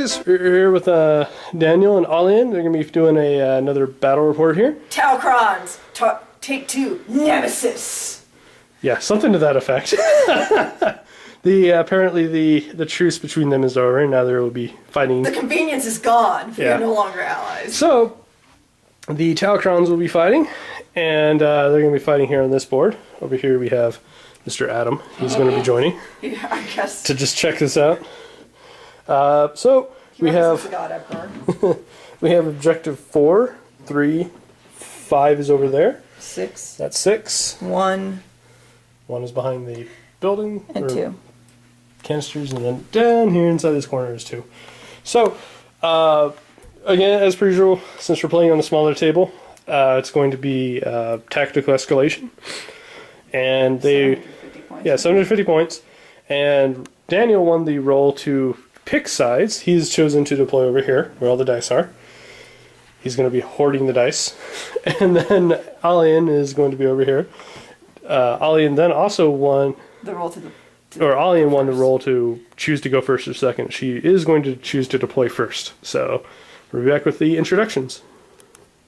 guys, we're here with Daniel and Alian. They're going to be doing another battle report here. Taucrons, take 2, Nemesis. Yeah, something to that effect. Apparently the truce between them is over, and now there will be fighting. The convenience is gone. We are no longer allies. So, the Taucrons will be fighting, and they're going to be fighting here on this board. Over here we have Mr. Adam. He's going to be joining. Yeah, I guess. To just check this out. So we have we have objective 4, 3, 5 is over there. 6. That's 6. 1. 1 is behind the building. And 2. Canisters, and then down here inside this corner is 2. So again, as per usual, since we're playing on a smaller table, it's going to be tactical escalation, and 750 points. Yeah, 750 points, and Daniel won the role to pick sides. He's chosen to deploy over here, where all the dice are. He's going to be hoarding the dice. And then Alian is going to be over here. Alian then also won the role Alian won the role to choose to go first or second. She is going to choose to deploy first. So, we'll be back with the introductions.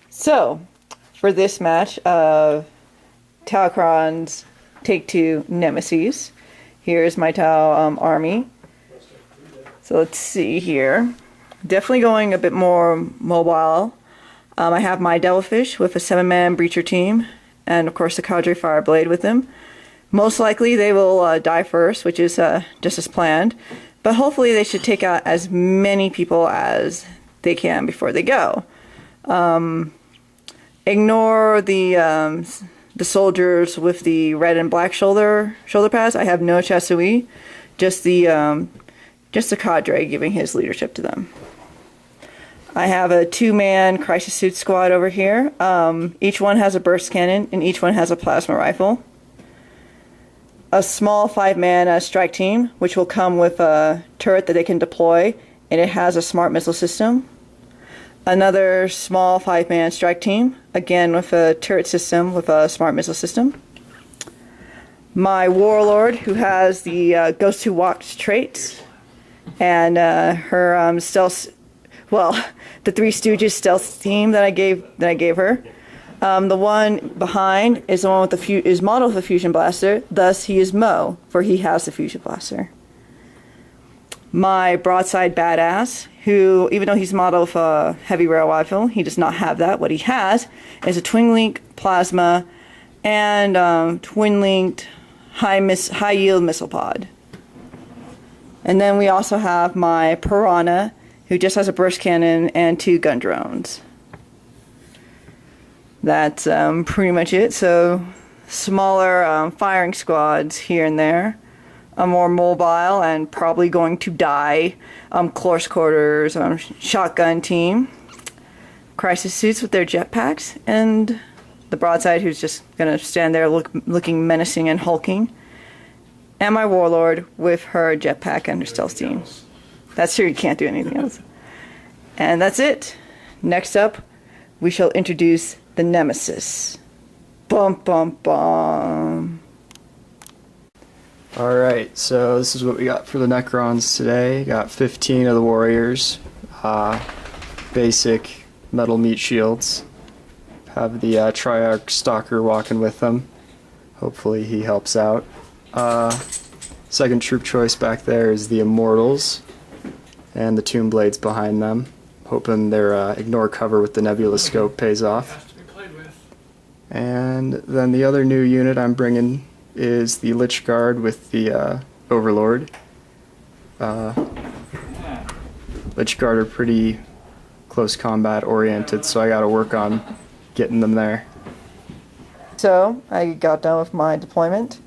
So, for this match, Taucrons take 2, Nemesis. Here's my Tau army. So let's see here. Definitely going a bit more mobile. I have my Devilfish with a 7-man Breacher team, and of course the Cadre Fireblade with them. Most likely they will die first, which is just as planned, but hopefully they should take out as many people as they can before they go. Ignore the soldiers with the red and black shoulder pads. I have no Chasui, just the cadre giving his leadership to them. I have a 2-man crisis suit squad over here. Each one has a burst cannon, and each one has a plasma rifle. A small 5-man strike team, which will come with a turret that they can deploy, and it has a smart missile system. Another small 5-man strike team, again with a turret system with a smart missile system. My Warlord, who has the Ghost Who Walks traits, and her stealth, well, the Three Stooges stealth team that I gave her. The one behind is the one with is modeled with a fusion blaster. Thus, he is Mo, for he has the fusion blaster. My broadside badass, who, even though he's modeled with a heavy rail rifle, he does not have that. What he has is a twin-link plasma and twin-linked high-yield missile pod. And then we also have my Piranha, who just has a burst cannon and 2 gun drones. That's pretty much it. So smaller firing squads here and there. A more mobile and probably going to die close quarters shotgun team. Crisis suits with their jetpacks, and the broadside who's just going to stand there looking menacing and hulking. And my Warlord with her jetpack and her stealth team. That's true, you can't do anything else. And that's it. Next up, we shall introduce the Nemesis. Bum bum bum. Alright, so this is what we got for the Necrons today. Got 15 of the warriors. Basic metal meat shields. Have the Triarch Stalker walking with them. Hopefully he helps out. Second troop choice back there is the Immortals and the Tomb Blades behind them. Hoping their ignore cover with the Nebula Scope pays off. And then the other new unit I'm bringing is the Lich Guard with the Overlord. Lich Guard are pretty close combat oriented, so I gotta work on getting them there. So, I got done with my deployment.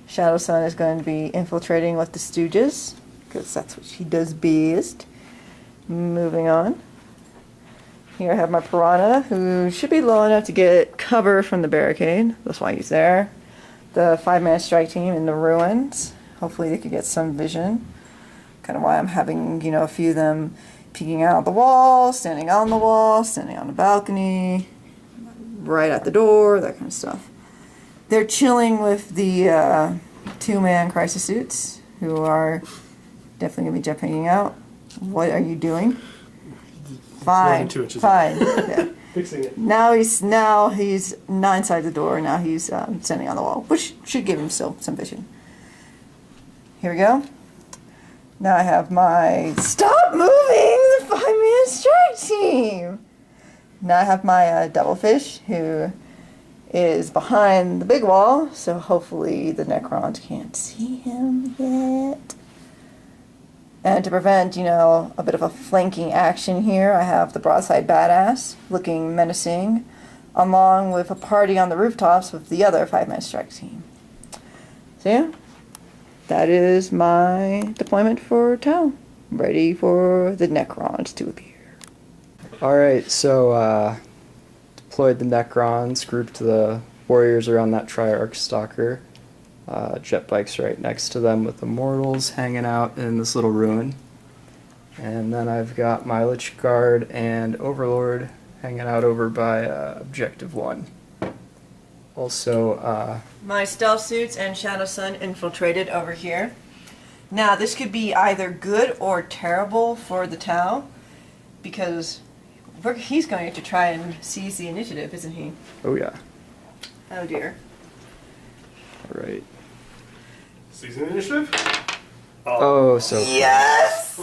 Shadow Sun is going to be infiltrating with the Stooges, because that's what she does best. Moving on. Here I have my Piranha, who should be low enough to get cover from the barricade. That's why he's there. The 5-man strike team in the ruins. Hopefully they could get some vision. Kind of why I'm having, a few of them peeking out the wall, standing on the wall, standing on the balcony, right at the door, that kind of stuff. They're chilling with the 2-man crisis suits, who are definitely going to be jetpacking out. What are you doing? Fine. 2 inches. Fine. Yeah. Fixing it. Now he's not inside the door. Now he's standing on the wall, which should give him still some vision. Here we go. Now I have my stop moving the 5-man strike team. Now I have my devilfish who is behind the big wall, so hopefully the Necrons can't see him yet. And to prevent, a bit of a flanking action here, I have the broadside badass looking menacing, along with a party on the rooftops with the other 5-man strike team. So yeah, that is my deployment for Tau. Ready for the Necrons to appear. Alright, so deployed the Necrons, grouped the warriors around that Triarch Stalker. Jet bikes right next to them with Immortals hanging out in this little ruin. And then I've got my Lich Guard and Overlord hanging out over by Objective 1. Also, My stealth suits and Shadow Sun infiltrated over here. Now, this could be either good or terrible for the Tau, because he's going to try and seize the initiative, isn't he? oh yeah. Oh dear. Alright. Season initiative? Oh, so Yes!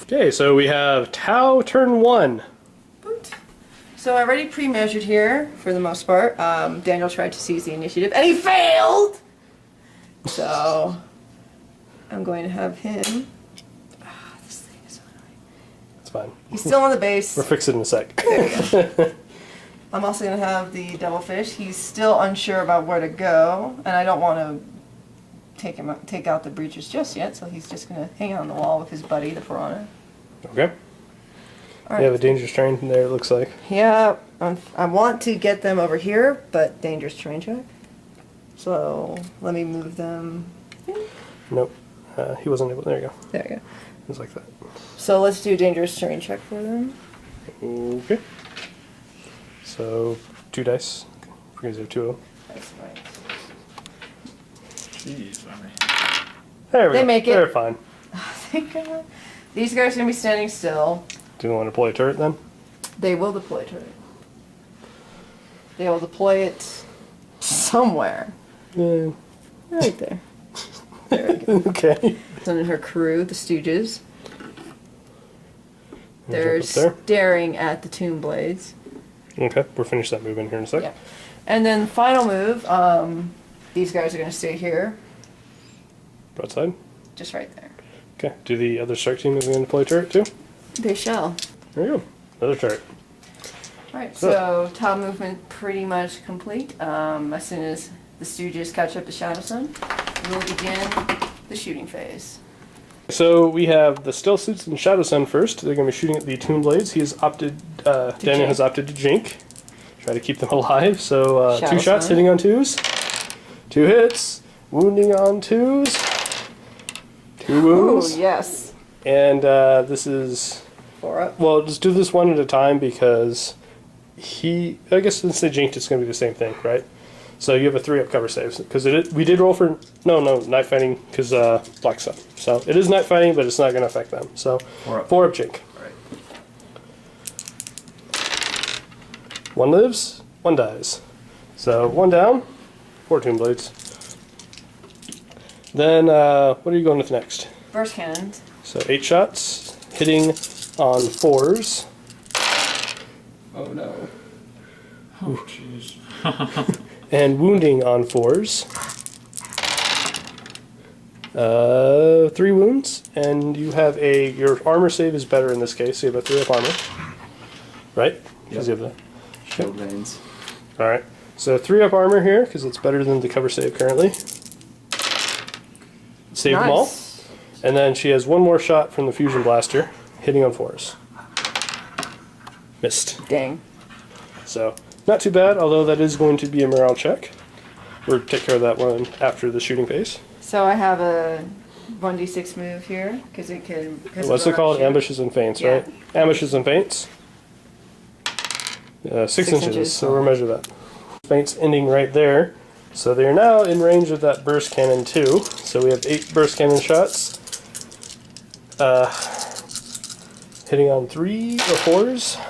Okay, so we have Tau turn 1. Boot. So I already pre-measured here, for the most part. Daniel tried to seize the initiative, and he failed! So, I'm going to have him... this thing is so annoying. It's fine. He's still on the base. We'll fix it in a sec. There we go. I'm also going to have the devilfish. He's still unsure about where to go, and I don't want to take out the breaches just yet, so he's just going to hang on the wall with his buddy, the piranha. Okay. All We have a right. dangerous terrain there, it looks like. Yeah, I want to get them over here, but dangerous terrain check. So let me move them. Nope. He wasn't able. There you go. There we go. It was like that. So let's do dangerous terrain check for them. Okay. So, 2 dice. Because you have 2 of them. That's right. Jeez, Lemmy. There we They go. make it. They're fine. Thank God. These guys are going to be standing still. Do you want to deploy a turret then? They will deploy to it. They will deploy it somewhere. Yeah. Right there. There we go. Okay. And her crew, the Stooges. Jump They're up there. staring at the tomb blades. Okay, we'll finish that move in here in a sec. Yeah. And then final move, these guys are going to stay here, Broadside. just right there. Okay, do the other strike team is going to deploy turret too? They shall. There you go. Another turret. Alright, so top movement pretty much complete. As soon as the Stooges catch up to Shadow Sun, we'll begin the shooting phase. So we have the stealth suits and Shadow Sun first. They're going to be shooting at the tomb blades. He has opted, Daniel jink. has opted to jink. Try to keep them alive. So Shadow 2 shots Sun. hitting on 2s. 2 hits. Wounding on 2s. 2 wounds. Oh, yes. And this is... 4 up. Well, just do this one at a time because I guess since they jinked, it's going to be the same thing, right? So you have a 3-up cover saves because we did roll for night fighting because black stuff. So it is night fighting, but it's not going to affect them. So 4-up jink. Right. 1 lives, 1 dies. So 1 down, 4 tomb blades. Then what are you going with next? Burst cannons. So 8 shots hitting on 4s. oh no. Oh, jeez. And wounding on 4s. 3 wounds, and you have your armor save is better in this case, so you have a 3-up armor. Right? Because you have the... Shield veins. Alright, so 3-up armor here, because it's better than the cover save currently. Save them all. Nice. And then she has 1 more shot from the fusion blaster, hitting on 4s. Missed. Dang. So, not too bad, although that is going to be a morale check. We'll take care of that one after the shooting phase. So I have a 1d6 move here, because it can... What's it called? Ambushes and feints, Yeah. right? Ambushes and feints. 6 inches, inches. so we'll measure that. Feints ending right there. So they are now in range of that burst cannon too. So we have 8 burst cannon shots. Hitting on 3 or 4s.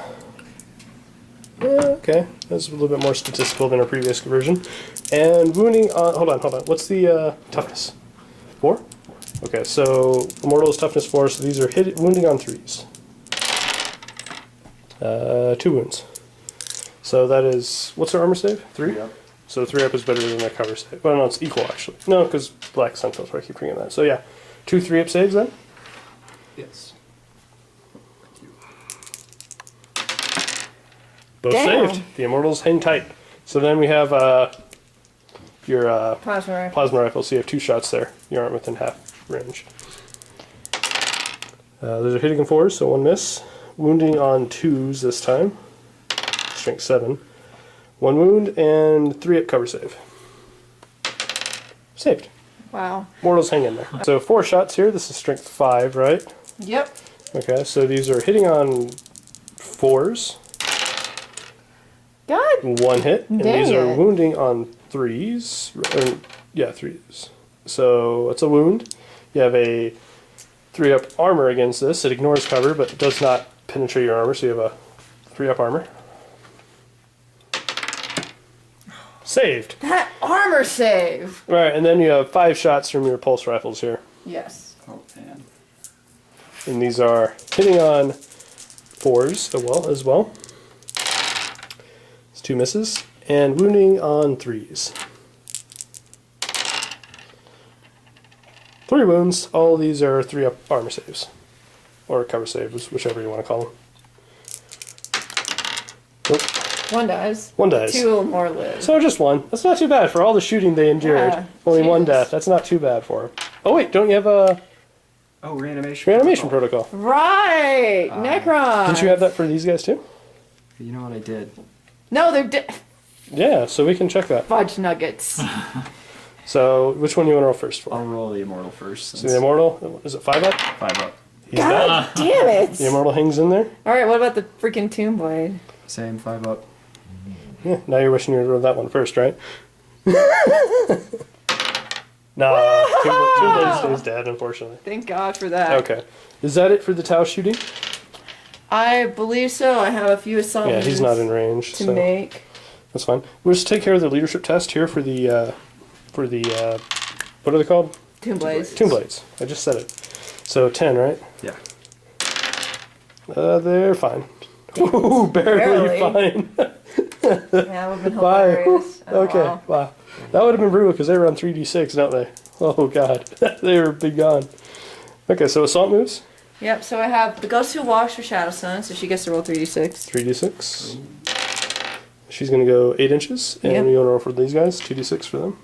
Yeah, okay. That's a little bit more statistical than our previous version. And wounding on... Hold on. What's the toughness? 4? Okay, so Immortal's toughness 4, so these are wounding on 3s. 2 wounds. So that is... What's our armor save? 3? Yep. So 3 up is better than their cover save. Well, no, it's equal, actually. No, because Black Sentinels, I keep forgetting that. So yeah, 2 3-up saves then? Yes. Both Damn. saved. The Immortals hang tight. So then we have your Plasma rifle. plasma rifle, so you have 2 shots there. You aren't within half range. Those are hitting on 4s, so 1 miss. Wounding on 2s this time. Strength 7. 1 wound and 3-up cover save. Saved. Wow. Mortals hang in there. So 4 shots here. This is strength 5, right? Yep. Okay, so these are hitting on 4s. God. 1 hit. And Dang these are it. wounding on 3s. Yeah, 3s. So it's a wound. You have a 3-up armor against this. It ignores cover, but it does not penetrate your armor, so you have a 3-up armor. Saved. That armor save. Right, and then you have 5 shots from your pulse rifles here. Yes. Oh, man. And these are hitting on 4s as well. It's 2 misses. And wounding on 3s. 3 wounds. All of these are 3-up armor saves. Or cover saves, whichever you want to call them. Nope. 1 dies. 1 dies. 2 more live. So just 1. That's not too bad for all the shooting they endured. Yeah, Only 1 Jesus. death. That's not too bad for them. Oh wait, don't you have a Oh, reanimation. reanimation protocol? Right. Necrons. Didn't you have that for these guys too? You know what I did? No, they're Yeah, so we can check that. fudge nuggets. So which one do you want to roll first for? I'll roll the immortal first. So the Immortal, is it 5 up? 5 up. He's back. God damn it. The Immortal hangs in there. All right, what about the freaking tomb blade? Same, 5 up. Yeah, now you're wishing you would roll that one first, right? Nah, Tomb Blade stays dead, unfortunately. Thank God for that. Okay. Is that it for the Tau shooting? I believe so. I have a few assumptions Yeah, he's not in range, to so make. that's fine. We'll just take care of the leadership test here for the what are they called? Tomb blades. Tomb Blades. I just said it. So 10, right? Yeah. They're fine. Ooh, barely Barely. fine. Yeah, that would have been Bye. hilarious. Oh, Okay, wow. wow. That would have been brutal because they run 3d6, don't they? Oh god, they were big gone. Okay, so assault moves. Yep, so I have the Ghost Who Walks for Shadow Sun, so she gets to roll 3d6. 3d6. She's going to go 8 inches, and Yep. you want to roll for these guys, 2d6 for them.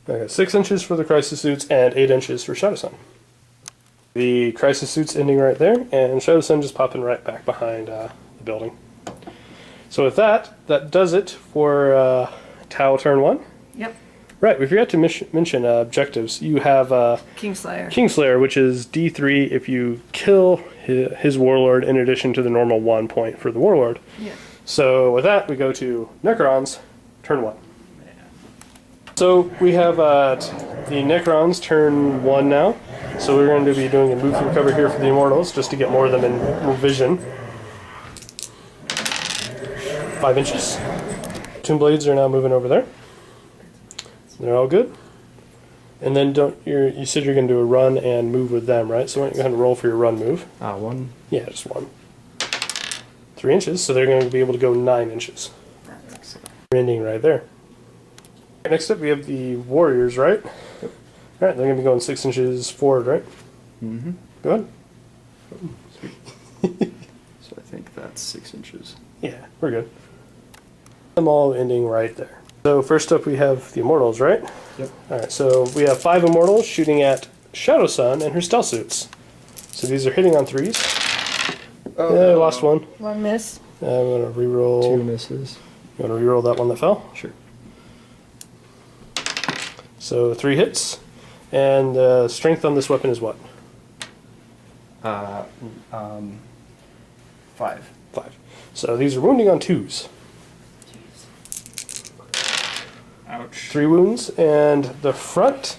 Okay, 6 inches for the Crisis Suits, and 8 inches for Shadow Sun. The Crisis Suit's ending right there, and Shadow Sun just popping right back behind the building. So with that, that does it for Tau turn 1. Yep. Right, we forgot to mention objectives. You have Kingslayer. Kingslayer, which is D3 if you kill his warlord in addition to the normal 1 point for the warlord. Yeah. So with that, we go to Necrons, turn 1. So we have the Necrons turn 1 now. So we're going to be doing a move through cover here for the Immortals, just to get more of them in vision. 5 inches. Tomb Blades are now moving over there. They're all good. And then you said you're going to do a run and move with them, right? So why don't you go ahead and roll for your run move. 1. Yeah, just 1. 3 inches, so they're going to be able to go 9 inches. Ending right there. Next up, we have the Warriors, right? Yep. All right, they're going to be going 6 inches forward, right? Mm-hmm. Go ahead. So I think that's 6 inches. Yeah, we're good. Them all ending right there. So first up, we have the Immortals, right? Yep. All right, so we have 5 Immortals shooting at Shadow Sun and her stealth suits. So these are hitting on 3s. Oh, Yeah, I lost 1. One miss. I'm going to reroll. 2 misses. You want to reroll that one that fell? Sure. So 3 hits. And strength on this weapon is what? 5. 5. So these are wounding on 2s. Ouch. 3 wounds, and the front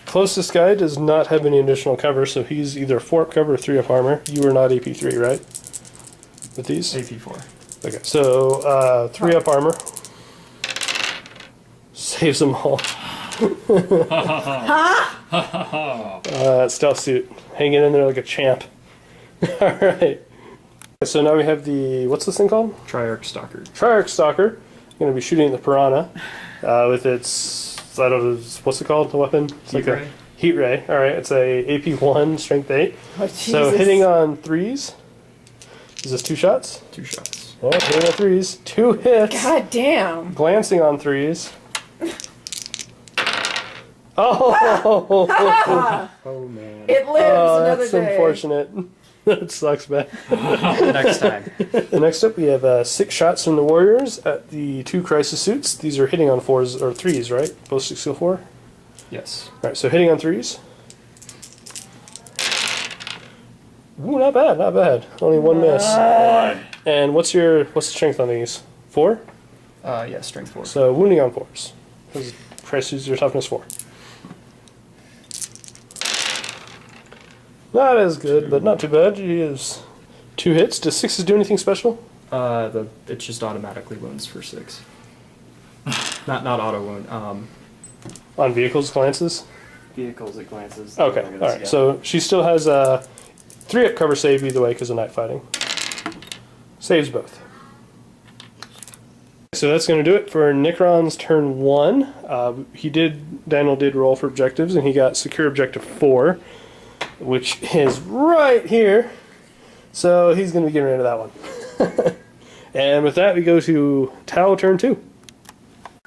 Closest guy does not have any additional cover, so he's either 4 up cover or 3 up armor. You are not AP3, right? With these? AP4. Okay, so 3 up armor. Saves them all. Stealth suit. Hanging in there like a champ. Alright. So now we have the, what's this thing called? Triarch Stalker. Triarch Stalker. Going to be shooting the Piranha with its, I don't know, what's it called, the weapon? It's Heat ray. Heat ray. Alright, it's a AP1, strength 8. Oh, So Jesus. hitting on 3s. Is this 2 shots? 2 shots. Oh, hitting on 3s. 2 hits. God damn. Glancing on 3s. Oh! Oh man. It lives Oh, another that's day. unfortunate. That sucks, man. Next time. Next up, we have 6 shots from the Warriors at the 2 Crisis Suits. These are hitting on 4s, or 3s, right? Both 6 skill 4? Yes. Alright, so hitting on 3s. Ooh, not bad, not bad. Only 1 miss. And what's the strength on these? 4? Yeah, strength 4. So wounding on 4s. Because Crisis Suits are toughness 4. Not as good, but not too bad. He has 2 hits. Does 6s do anything special? It just automatically wounds for 6. not auto wound. On vehicles, glances? Vehicles it glances. Okay, alright. So she still has a 3 up cover save either way because of night fighting. Saves both. So that's going to do it for Necron's turn 1. Daniel did roll for objectives and he got secure objective 4. Which is right here. So he's going to be getting rid of that one. And with that, we go to Tau turn 2.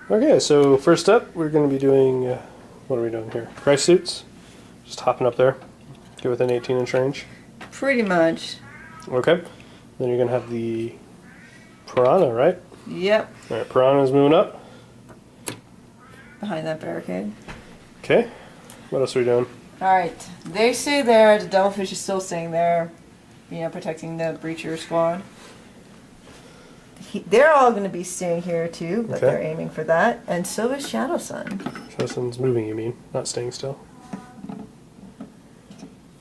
Okay, so first up, we're going to be doing, what are we doing here? Crisis Suits. Just hopping up there. Get within 18 inch range. Pretty much. Okay. Then you're going to have the Piranha, right? Yep. Alright, Piranha's moving up. Behind that barricade. Okay. What else are we doing? Alright. They stay there. The Devilfish is still staying there. Protecting the Breacher squad. They're all going to be staying here too, but Okay. they're aiming for that. And so is Shadow Sun. Shadowsun's moving, you mean? Not staying still.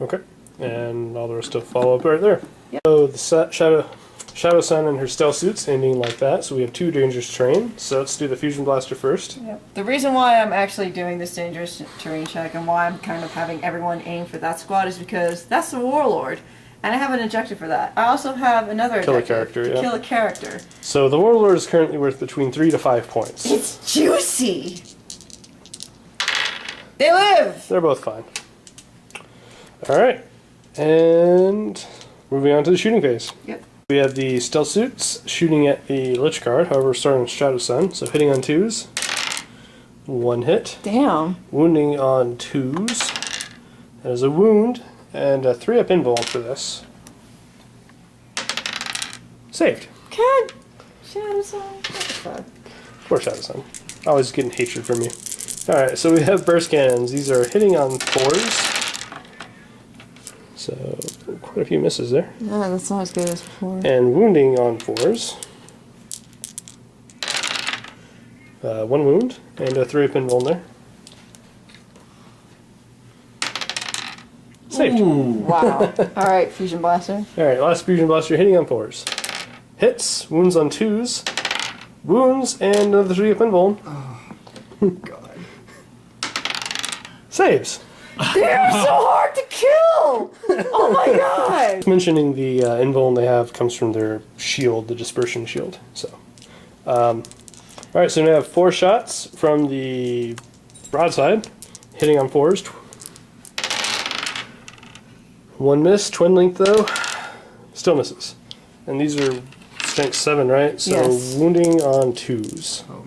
Okay. And all the rest of follow up right there. Yep. So the Shadow Sun and her stealth suits ending like that. So we have 2 dangerous terrain. So let's do the fusion blaster first. Yep. The reason why I'm actually doing this dangerous terrain check and why I'm kind of having everyone aim for that squad is because that's the Warlord. And I have an objective for that. I also have another Kill a objective character, to yeah. kill a character. So the Warlord is currently worth between 3 to 5 points. It's juicy! They live! They're both fine. Alright. And moving on to the shooting phase. Yep. We have the stealth suits shooting at the Lich Guard, however starting with Shadow Sun. So hitting on 2s. 1 hit. Damn. Wounding on 2s. That is a wound. And a 3 up invuln for this. Saved. God! Shadow Sun. What the fuck? Poor Shadow Sun. Always getting hatred from me. Alright, so we have burst cannons. These are hitting on 4s. So, quite a few misses there. No, that's not as good as before. And wounding on 4s. 1 wound. And a 3 up invuln there. Saved. Wow. Alright, Fusion Blaster. Alright, last fusion blaster hitting on 4s. Hits, wounds on 2s, wounds, and another 3 up invuln. God. Saves. They're so hard to kill! Oh my god! Mentioning the invuln they have comes from their shield, the dispersion shield. So, alright, so now we have 4 shots from the broadside, hitting on 4s. 1 miss, twin link though, still misses. And these are strength 7, right? So Yes. wounding on 2s. Oh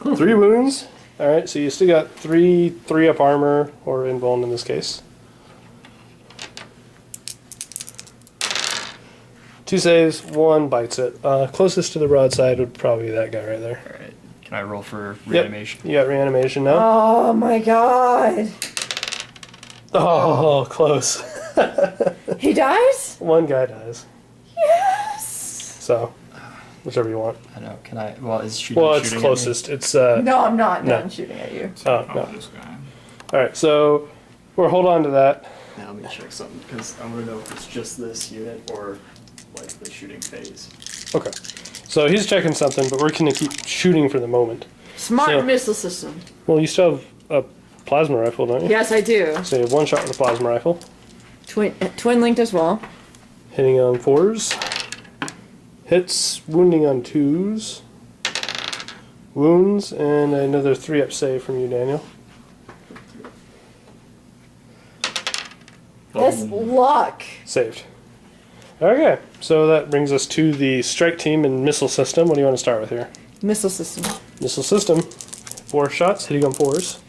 man. 3 wounds. Alright, so you still got 3 up armor, or invuln in this case. 2 saves, 1 bites it. Closest to the broadside would probably be that guy right there. Alright. Can I roll for Yep, reanimation? you got reanimation now. Oh my god! Oh, close. He dies? 1 guy dies. Yes! So, whichever you want. I know. Can I? Well, is shooting? Well, it's shooting at me? closest. It's No, I'm not No. done shooting at you. Oh, Oh, no. this guy. Alright, so we'll hold on to that. Now let me check something, because I want to know if it's just this unit or like the shooting phase. Okay. So he's checking something, but we're going to keep shooting for the moment. Smart So- missile system. Well, you still have a plasma rifle, don't you? Yes, I do. So you have one shot with a plasma rifle. Twin linked as well. Hitting on 4s. Hits, wounding on 2s. Wounds, and another 3-up save from you, Daniel. That's luck. Saved. Okay, so that brings us to the strike team and missile system. What do you want to start with here? Missile system. Missile system. 4 shots, hitting on 4s.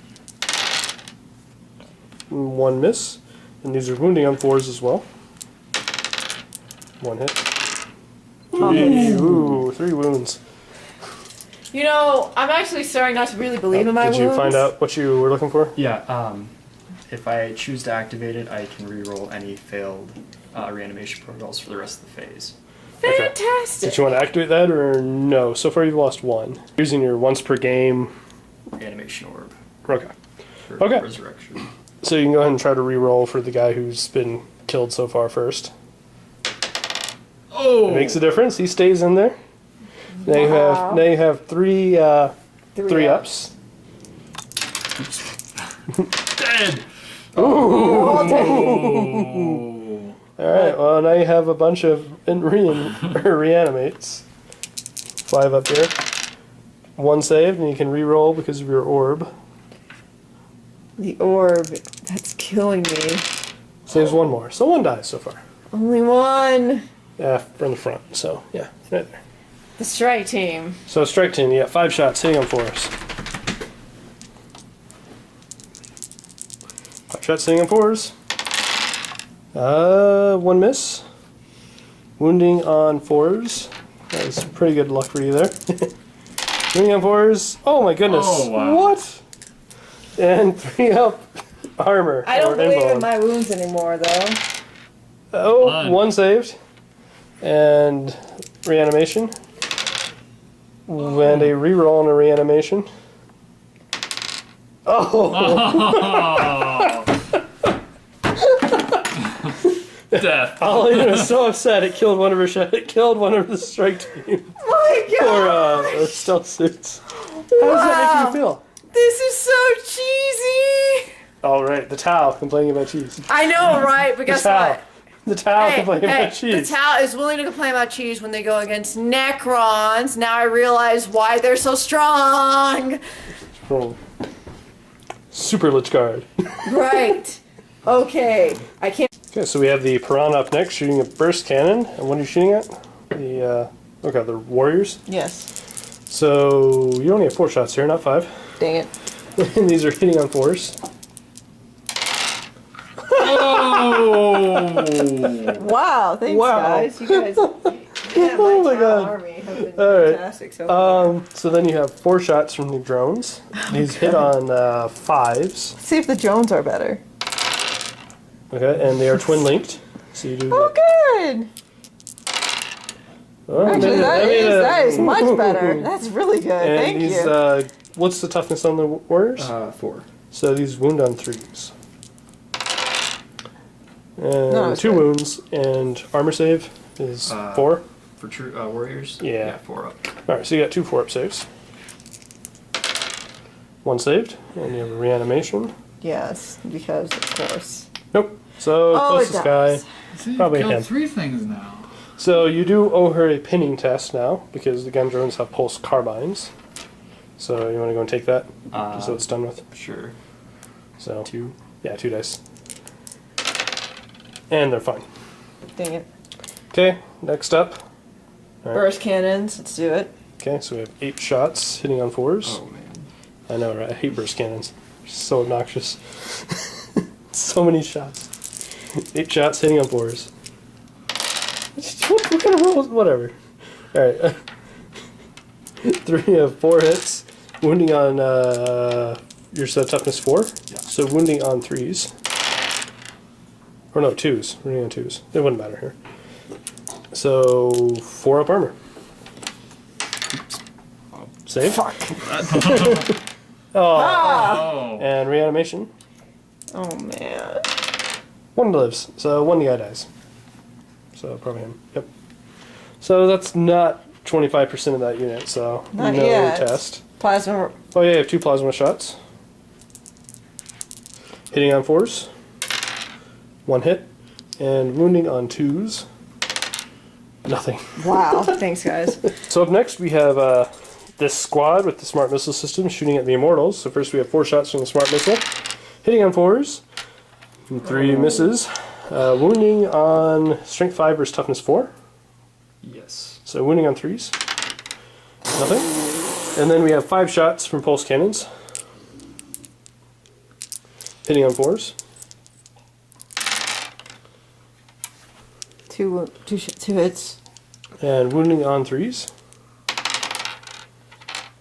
1 miss. And these are wounding on 4s as well. 1 hit. Ooh, 3 wounds. You know, I'm actually starting not to really believe in my Did wounds. you find out what you were looking for? Yeah, if I choose to activate it, I can reroll any failed reanimation protocols for the rest of the phase. Fantastic. Did you want to activate that or no? So far you've lost 1. Using your once per game. Reanimation orb Okay. for Okay. resurrection. So you can go ahead and try to re-roll for the guy who's been killed so far first. Oh! It makes a difference. He stays in there. Wow. Now you have 3 3 ups. Dead! All day. Alright, well now you have a bunch of reanimates. 5 up here. 1 saved, and you can re-roll because of your orb. The orb. That's killing me. Saves 1 more. So 1 dies so far. Only one. Yeah, from the front. So, yeah, right there. The strike team. So strike team, you got 5 shots hitting on 4s. 5 shots hitting on 4s. 1 miss. Wounding on 4s. That was pretty good luck for you there. Wounding on 4s. Oh my goodness. Oh, wow. What? And 3 up armor. I don't or believe invuln. in my wounds anymore, though. Oh, Fun. 1 saved. And reanimation. And a reroll and a reanimation. Oh! Death. Alian was so upset it killed one of her it killed one of the strike team My God! or stealth suits. How does that make you feel? This is so cheesy. All right, the Tau complaining about cheese. I know, right? But guess Tau. what? The Tau complaining about The cheese. Tau is willing to complain about cheese when they go against Necrons. Now I realize why they're so strong. Oh. Super Lich Guard. Right. Okay. I can't. Okay, so we have the Piranha up next, shooting a burst cannon. And what are you shooting at? The the warriors. Yes. So you only have 4 shots here, not 5. Dang it. And these are hitting on 4s. Oh! Wow. Thanks, Wow. guys. You guys. Yeah, Oh my Tau God. army has been All right. fantastic so far. So then you have 4 shots from the drones. These hit on 5s. Let's see if the drones are better. Okay, and they are twin linked. So you do. Oh, good. Oh, Actually, maybe- I mean, that is much better. That's really good. And Thank these, you. what's the toughness on the warriors? 4. So these wound on 3s. And No, it's 2 good. wounds, and armor save is 4. For true warriors? Yeah. 4 up. Alright, so you got 2 4-up saves. 1 saved, and you have a reanimation. Yes, because of course. Nope. So Oh, it closest guy. does. See, Probably you killed him. 3 things now. So you do owe her a pinning test now, because the gun drones have pulse carbines. So you want to go and take that, just so it's done with. Sure. So 2. yeah, 2 dice. And they're fine. Dang it. Okay, next up. All right. Burst cannons. Let's do it. Okay, so we have 8 shots hitting on 4s. Oh, man. I know, right? I hate burst cannons. They're so obnoxious. So many shots. 8 shots hitting on 4s. What kind of rolls? Whatever. Alright. 3 of 4 hits. Wounding on your toughness 4. Yeah. So wounding on 3s. Or no, 2s. Wounding on 2s. It wouldn't matter here. So 4 up armor. Save. Fuck. Oh. Oh. And reanimation. Oh man. One lives, so one guy dies. So probably him. Yep. So that's not 25% of that unit, so Not no yet. test. Plasma. Oh yeah, you have 2 plasma shots. Hitting on 4s. 1 hit. And wounding on 2s. Nothing. Wow. Thanks, guys. So up next we have this squad with the smart missile system shooting at the Immortals. So first we have 4 shots from the smart missile. Hitting on 4s. And 3 misses. Wounding on strength 5 versus toughness 4. Yes. So wounding on 3s. Nothing. And then we have 5 shots from pulse cannons. Hitting on 4s. Two hits. And wounding on 3s.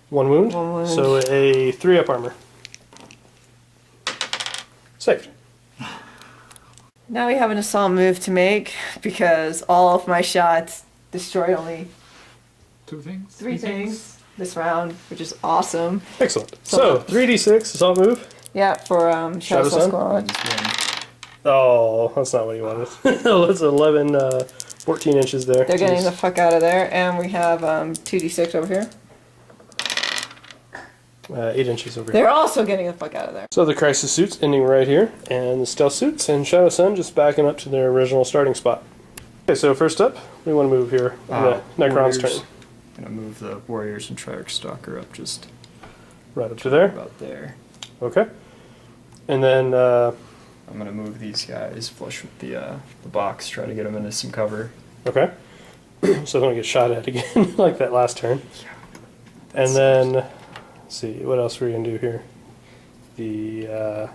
1 wound. 1 wound. So a 3-up armor. Saved. Now we have an assault move to make because all of my shots destroyed only 2 things? 3 things this round, which is awesome. Excellent. So 3d6 assault move. Yeah, for Shadow Sun? Squad. Oh, that's not what he wanted. That's 11, 14 inches there. They're getting Jeez. the fuck out of there, and we have 2d6 over here. 8 inches over here. They're also getting the fuck out of there. So the crisis suits ending right here, and the stealth suits and Shadow Sun just backing up to their original starting spot. Okay, so first up, we want to move here on the Necron's Warriors. turn. Gonna move the Warriors and Triarch Stalker up just Right up to there. about there. Okay. And then, I'm gonna move these guys flush with the box, try to get them into some cover. okay. So don't get shot at again like that last turn. And then, let's see, what else are we going to do here? The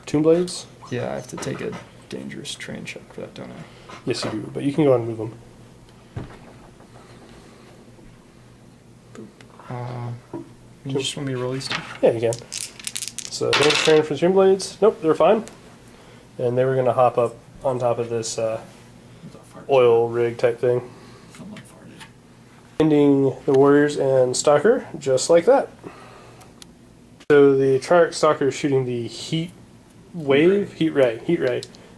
Tomb Blades? Yeah, I have to take a dangerous train check for that, don't I? Yes, you do, but you can go and move them. You just want me to roll these two? Yeah, you can. So, dangerous train for Tomb Blades. Nope, they're fine. And they were going to hop up on top of this oil rig type thing. Someone farted. Ending the Warriors and Stalker, just like that. So the Triarch Stalker is shooting the heat ray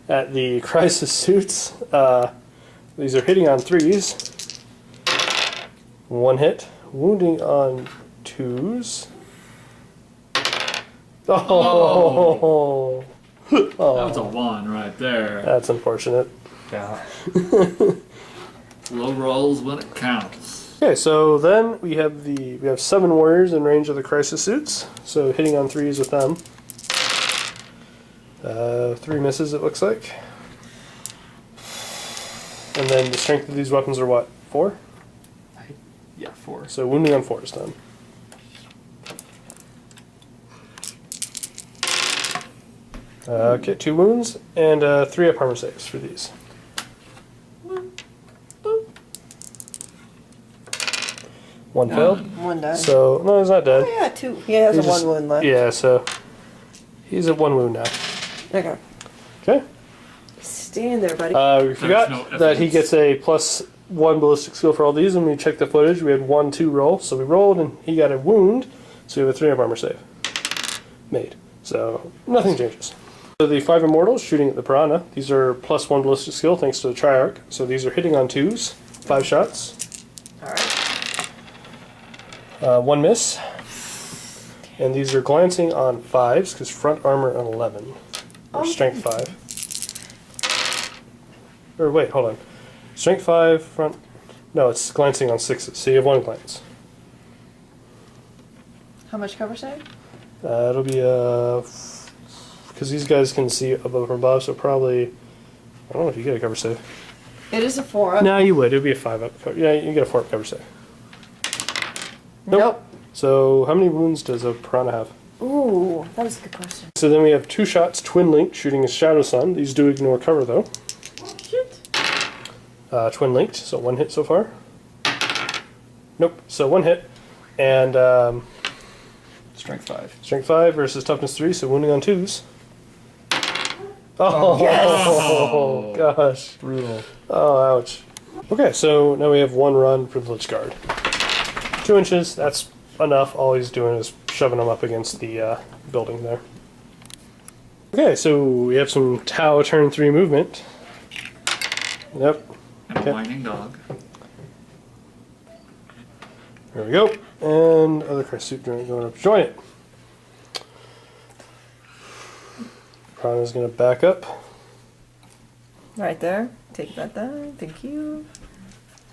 at the crisis suits. These are hitting on 3s. 1 hit. Wounding on 2s. Oh! That was a 1 right there. That's unfortunate. Yeah. Low rolls when it counts. Okay, so then we have 7 warriors in range of the crisis suits. So hitting on 3s with them. 3 misses, it looks like. And then the strength of these weapons are what? 4? Yeah, 4. So wounding on 4 is done. Okay, 2 wounds and 3-up armor saves for these. One failed. One died. So no, he's not dead. Oh yeah, 2. He has He's a 1 just- wound left. Yeah, so he's at 1 wound now. Okay. Okay. Stand there, buddy. We forgot no that he evidence. gets a +1 ballistic skill for all these, and we checked the footage. We had 1-2 roll, so we rolled, and he got a wound, so we have a 3-up armor save made. So nothing changes. So the 5 Immortals shooting at the Piranha. These are +1 ballistic skill thanks to the Triarch. So these are hitting on 2s, 5 shots. Alright. 1 miss. And these are glancing on 5s, because front armor on 11. Or strength 5. Or wait, hold on. Strength 5, front... No, it's glancing on 6s, so you have 1 glance. How much cover save? It'll be because these guys can see above and above, so probably... I don't know if you get a cover save. It is a 4-up. No, you would. It would be a 5-up cover. Yeah, you get a 4-up cover save. Nope. So how many wounds does a Piranha have? Ooh, that was a good question. So then we have 2 shots, twin linked, shooting a Shadow Sun. These do ignore cover though. Shit. Twin linked, so 1 hit so far. Nope, so 1 hit. And Strength 5. strength 5 versus toughness 3, so wounding on 2s. Oh, Yes! gosh. Brutal. Oh, ouch. Okay, so now we have 1 run for the Lich Guard. 2 inches, that's enough. All he's doing is shoving them up against the building there. Okay, so we have some Tau turn 3 movement. Yep. And Okay. a whining dog. There we go. And other crest suit going up to join it. Prana's going to back up. Right there. Take that there. Thank you.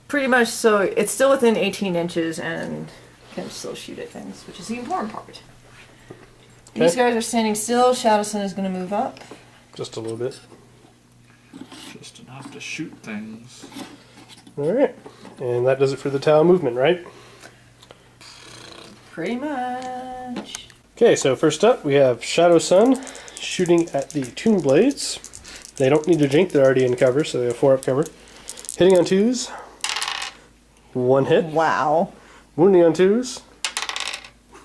Pretty much, so it's still within 18 inches and can still shoot at things, which is the important part. These Okay. guys are standing still. Shadowson is going to move up. Just a little bit. Just enough to shoot things. Alright. And that does it for the Tau movement, right? Pretty much. Okay, so first up we have Shadow Sun shooting at the Tomb Blades. They don't need to jink, they're already in cover, so they have 4 up cover. Hitting on 2s. 1 hit. Wow. Wounding on 2s.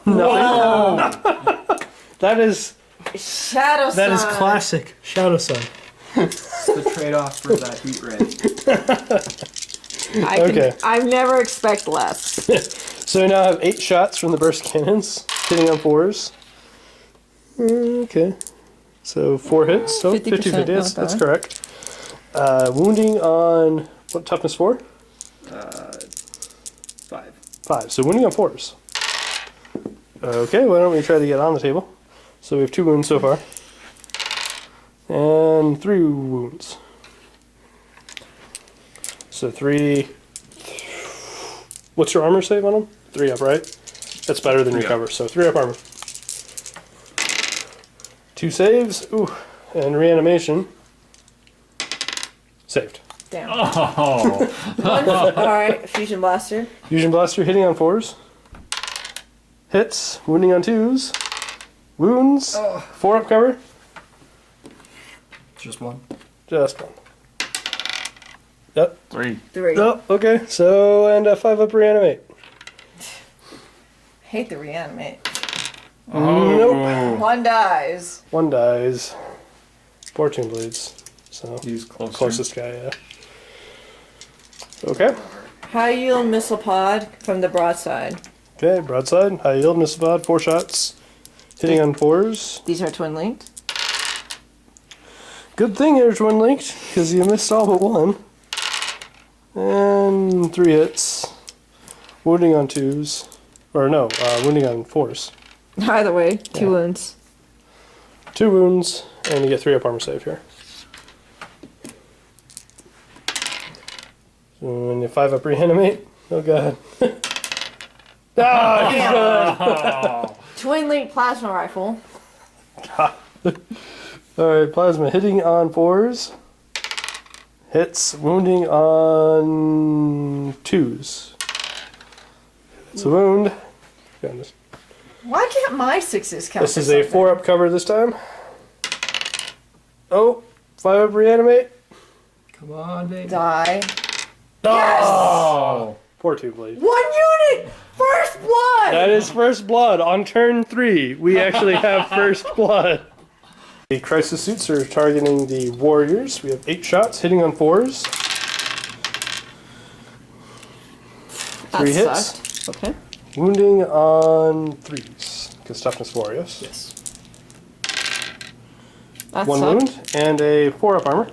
Nothing. That is Shadowson. that is classic Shadow Sun. It's the trade-off for that heat ray. Okay. I never expect less. So we now have 8 shots from the burst cannons, hitting on 4s. Okay. So 4 hits, so 50%, 50-50, yes, not that's bad. correct. Wounding on, what, toughness 4? 5. 5, so wounding on 4s. Okay, why don't we try to get on the table? So we have 2 wounds so far. And 3 wounds. So 3... What's your armor save on them? 3 up, right? That's better than your 3 up. cover, so 3 up armor. 2 saves, ooh, and reanimation. Saved. Damn. Oh! Alright, Fusion Blaster. Fusion Blaster hitting on 4s. Hits, wounding on 2s. Wounds, 4 up cover. Just 1. Just 1. Yep. 3. 3. Oh, okay. So, and a 5 up reanimate. Hate the reanimate. Nope. 1 dies. 1 dies. 4 Tomb Blades. So, He's closer. closest guy, yeah. Okay. High yield missile pod from the broadside. Okay, broadside. High yield, missile pod, 4 shots. Hitting on 4s. These are twin linked. Good thing there's 1 linked, because you missed all but 1. And 3 hits. Wounding on 2s. Or no, wounding on 4s. Either way, 2 wounds. 2 wounds, and you get 3 up armor save here. And 5 up reanimate. Oh god. Ah, he's good. Twin linked plasma rifle. Alright, plasma hitting on 4s. Hits, wounding on 2s. It's a wound. Goodness. Why can't my 6s count? This for is a something? 4 up cover this time. Oh, 5 up reanimate. Come on, baby. Die. Oh! Poor Tomb Blade. 1 unit! First blood! That is first blood on turn 3. We actually have first blood. The crisis suits are targeting the warriors. We have 8 shots, hitting on 4s. 3 hits. Sucked. Okay. Wounding on 3s. Because toughness 4, yes? Yes. That 1 sucked. wound and a 4 up armor.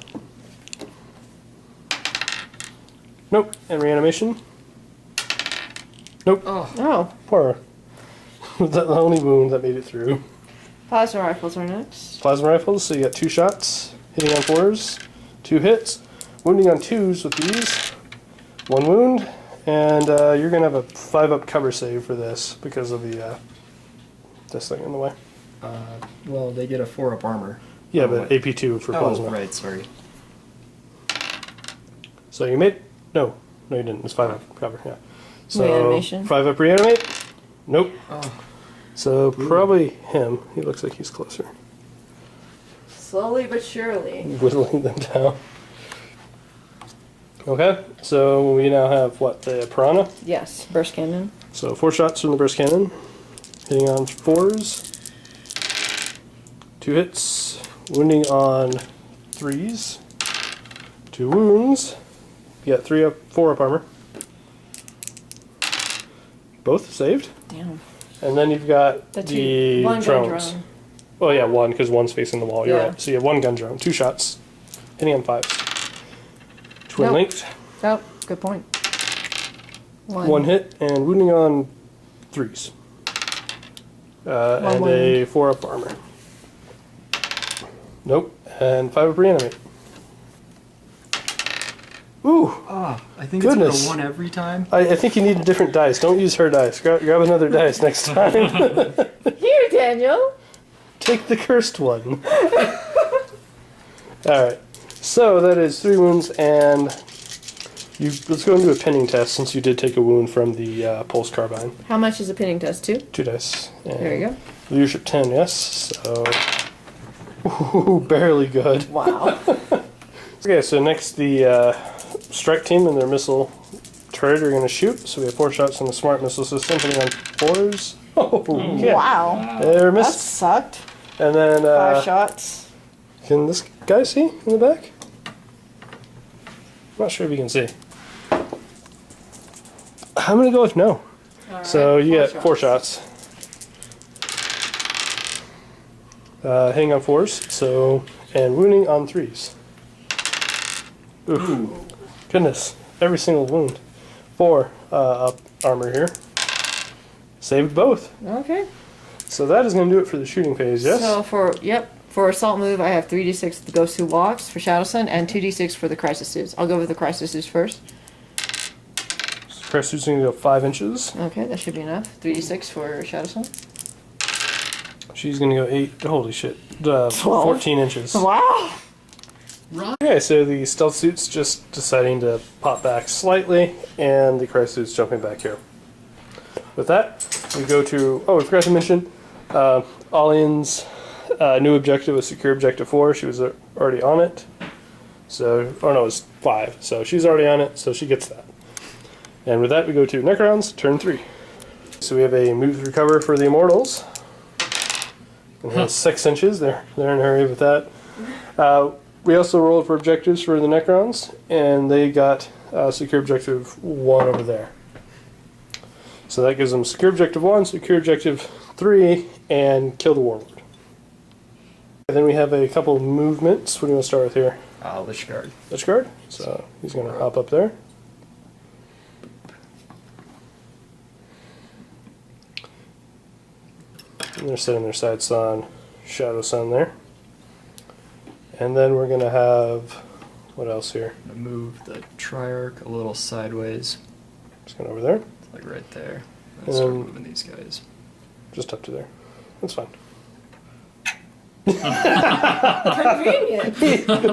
Nope. And reanimation. Nope. Oh. Poor. The only wound that made it through. Plasma rifles are next. Plasma rifles, so you got 2 shots, hitting on 4s, 2 hits, wounding on 2s with these, 1 wound, and you're going to have a 5 up cover save for this because of the this thing in the way. Well, they get a 4 up armor. Yeah, Oh, but wait. AP2 for Oh, plasma. right, sorry. So you made... No, you didn't. It's 5 up cover, yeah. So Reanimation? 5 up reanimate? Nope. Oh. So probably him. He looks like he's closer. Slowly but surely. Whittling them down. Okay, so we now have, what, the Piranha? Yes. Burst cannon. So 4 shots from the burst cannon, hitting on 4s, 2 hits, wounding on 3s, 2 wounds, you got 4 up armor, both saved, Damn. and then you've got The the one gun drones. drone. Well, yeah, one, because one's facing the wall. You're Yeah. right. So you have one gun drone, 2 shots, hitting on 5s. Twin Nope. linked, Oh, good point. 1 hit, and wounding on 3s. And wound. a 4-up armor. Nope. And 5-up reanimate. Ooh! Ah, I think Goodness. it's gonna 1 every time. I think you need a different dice. Don't use her dice. Grab another dice next time. Here, Daniel. Take the cursed one. Alright. So that is 3 wounds, and let's go into a pinning test since you did take a wound from the pulse carbine. How much is a pinning test, 2? 2 dice. And There you go. Leadership 10, yes. So. Ooh, barely good. Wow. Okay, so next the strike team and their missile turret are going to shoot. So we have 4 shots on the smart missile system, hitting on 4s. Oh, yeah. Wow. They're That missed. sucked. And then 5 shots. can this guy see in the back? I'm not sure if you can see. I'm going to go with no. So you get 4 shots. Hitting on 4s, so, and wounding on 3s. Oof. Goodness, every single wound. 4 up armor here. Saved both. Okay. So that is going to do it for the shooting phase, yes? So for assault move, I have 3d6 for the ghost who walks for Shadow Sun and 2d6 for the crisis suits. I'll go with the crisis suits first. Crest suit's going to go 5 inches. Okay, that should be enough. 3d6 for Shadow Sun. She's going to go 8, holy shit, 14 inches. Wow. Okay, so the stealth suit's just deciding to pop back slightly, and the crisis suit's jumping back here. With that, we go to, we forgot to mention, Alian's new objective was Secure Objective 4. She was already on it. So, oh no, it was 5. So she's already on it, so she gets that. And with that, we go to Necrons, turn 3. So we have a move to recover for the Immortals. And has 6 inches. They're in a hurry with that. We also rolled for objectives for the Necrons, and they got Secure Objective 1 over there. So that gives them Secure Objective 1, Secure Objective 3, and Kill the Warlord. And then we have a couple of movements. What do you want to start with here? Lich Guard. Lich Guard. So he's going to hop up there. And they're setting their sights on Shadow Sun there. And then we're going to have, what else here? Gonna move the Triarch a little sideways, Just going over there. like right there. And start moving these guys. Just up to there. That's fine. Convenient.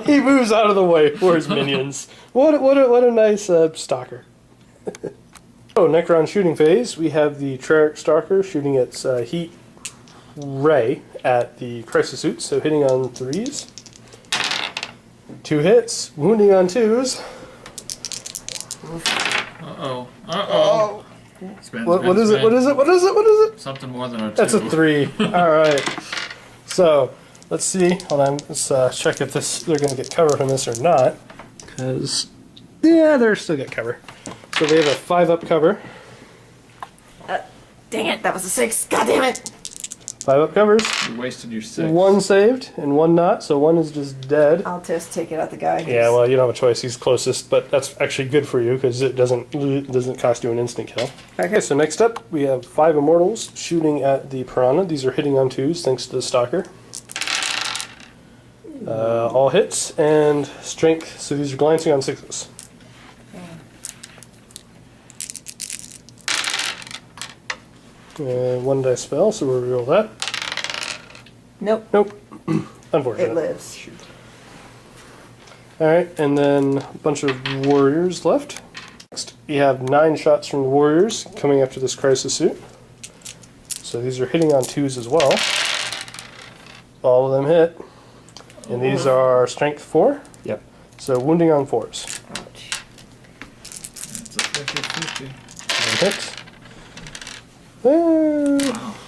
He moves out of the way for his minions. What a nice stalker. Oh, Necron shooting phase. We have the Triarch Stalker shooting its heat ray at the crisis suit, so hitting on 3s. 2 hits, wounding on 2s. Uh-oh. Uh-oh. Spin, What is spin. it? What is it? What is it? What is it? Something more than a 2. That's a 3. All right. So let's see. Hold on. Let's check if they're going to get cover from this or not. Because yeah, they're still get cover. So they have a 5-up cover. Dang it, that was a 6. God damn it. 5-up covers. You wasted your 6. 1 saved and 1 not. So 1 is just dead. I'll just take it out the guy. Yeah, well, you don't have a choice. He's closest, but that's actually good for you because it doesn't cost you an instant kill. Okay, so next up we have 5 Immortals shooting at the Piranha. These are hitting on 2s thanks to the Stalker. All hits and strength. So these are glancing on 6s. And 1 dice spell, so we'll reroll that. Nope. Nope. Unfortunate. It lives. Alright, and then a bunch of warriors left. Next, you have 9 shots from the warriors coming after this crisis suit. So these are hitting on 2s as well. All of them hit. And these are strength 4. Yep. So wounding on 4s. Ouch. It's a 50-50. 1 hit.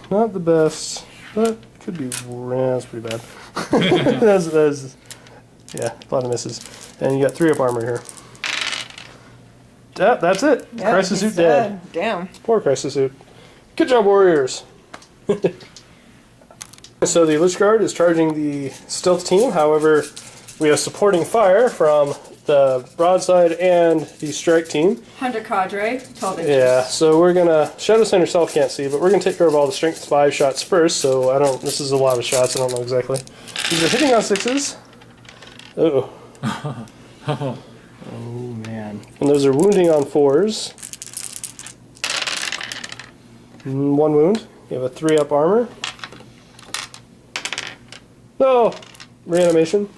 Not the best. But could be, that's pretty bad. that's, yeah, a lot of misses. And you got 3-up armor here. That's it. Yeah, crisis he's suit dead. Damn. Poor crisis suit. Good job, warriors. So the Lich Guard is charging the stealth team. However, we have supporting fire from the broadside and the strike team. 100 cadre, 12 inches. Yeah, so we're gonna Shadow Sun herself can't see, but we're gonna take care of all the strength 5 shots first. So I don't. This is a lot of shots. I don't know exactly. These are hitting on 6s. Oh. Oh man. And those are wounding on 4s. 1 wound. You have a 3-up armor. No! Reanimation.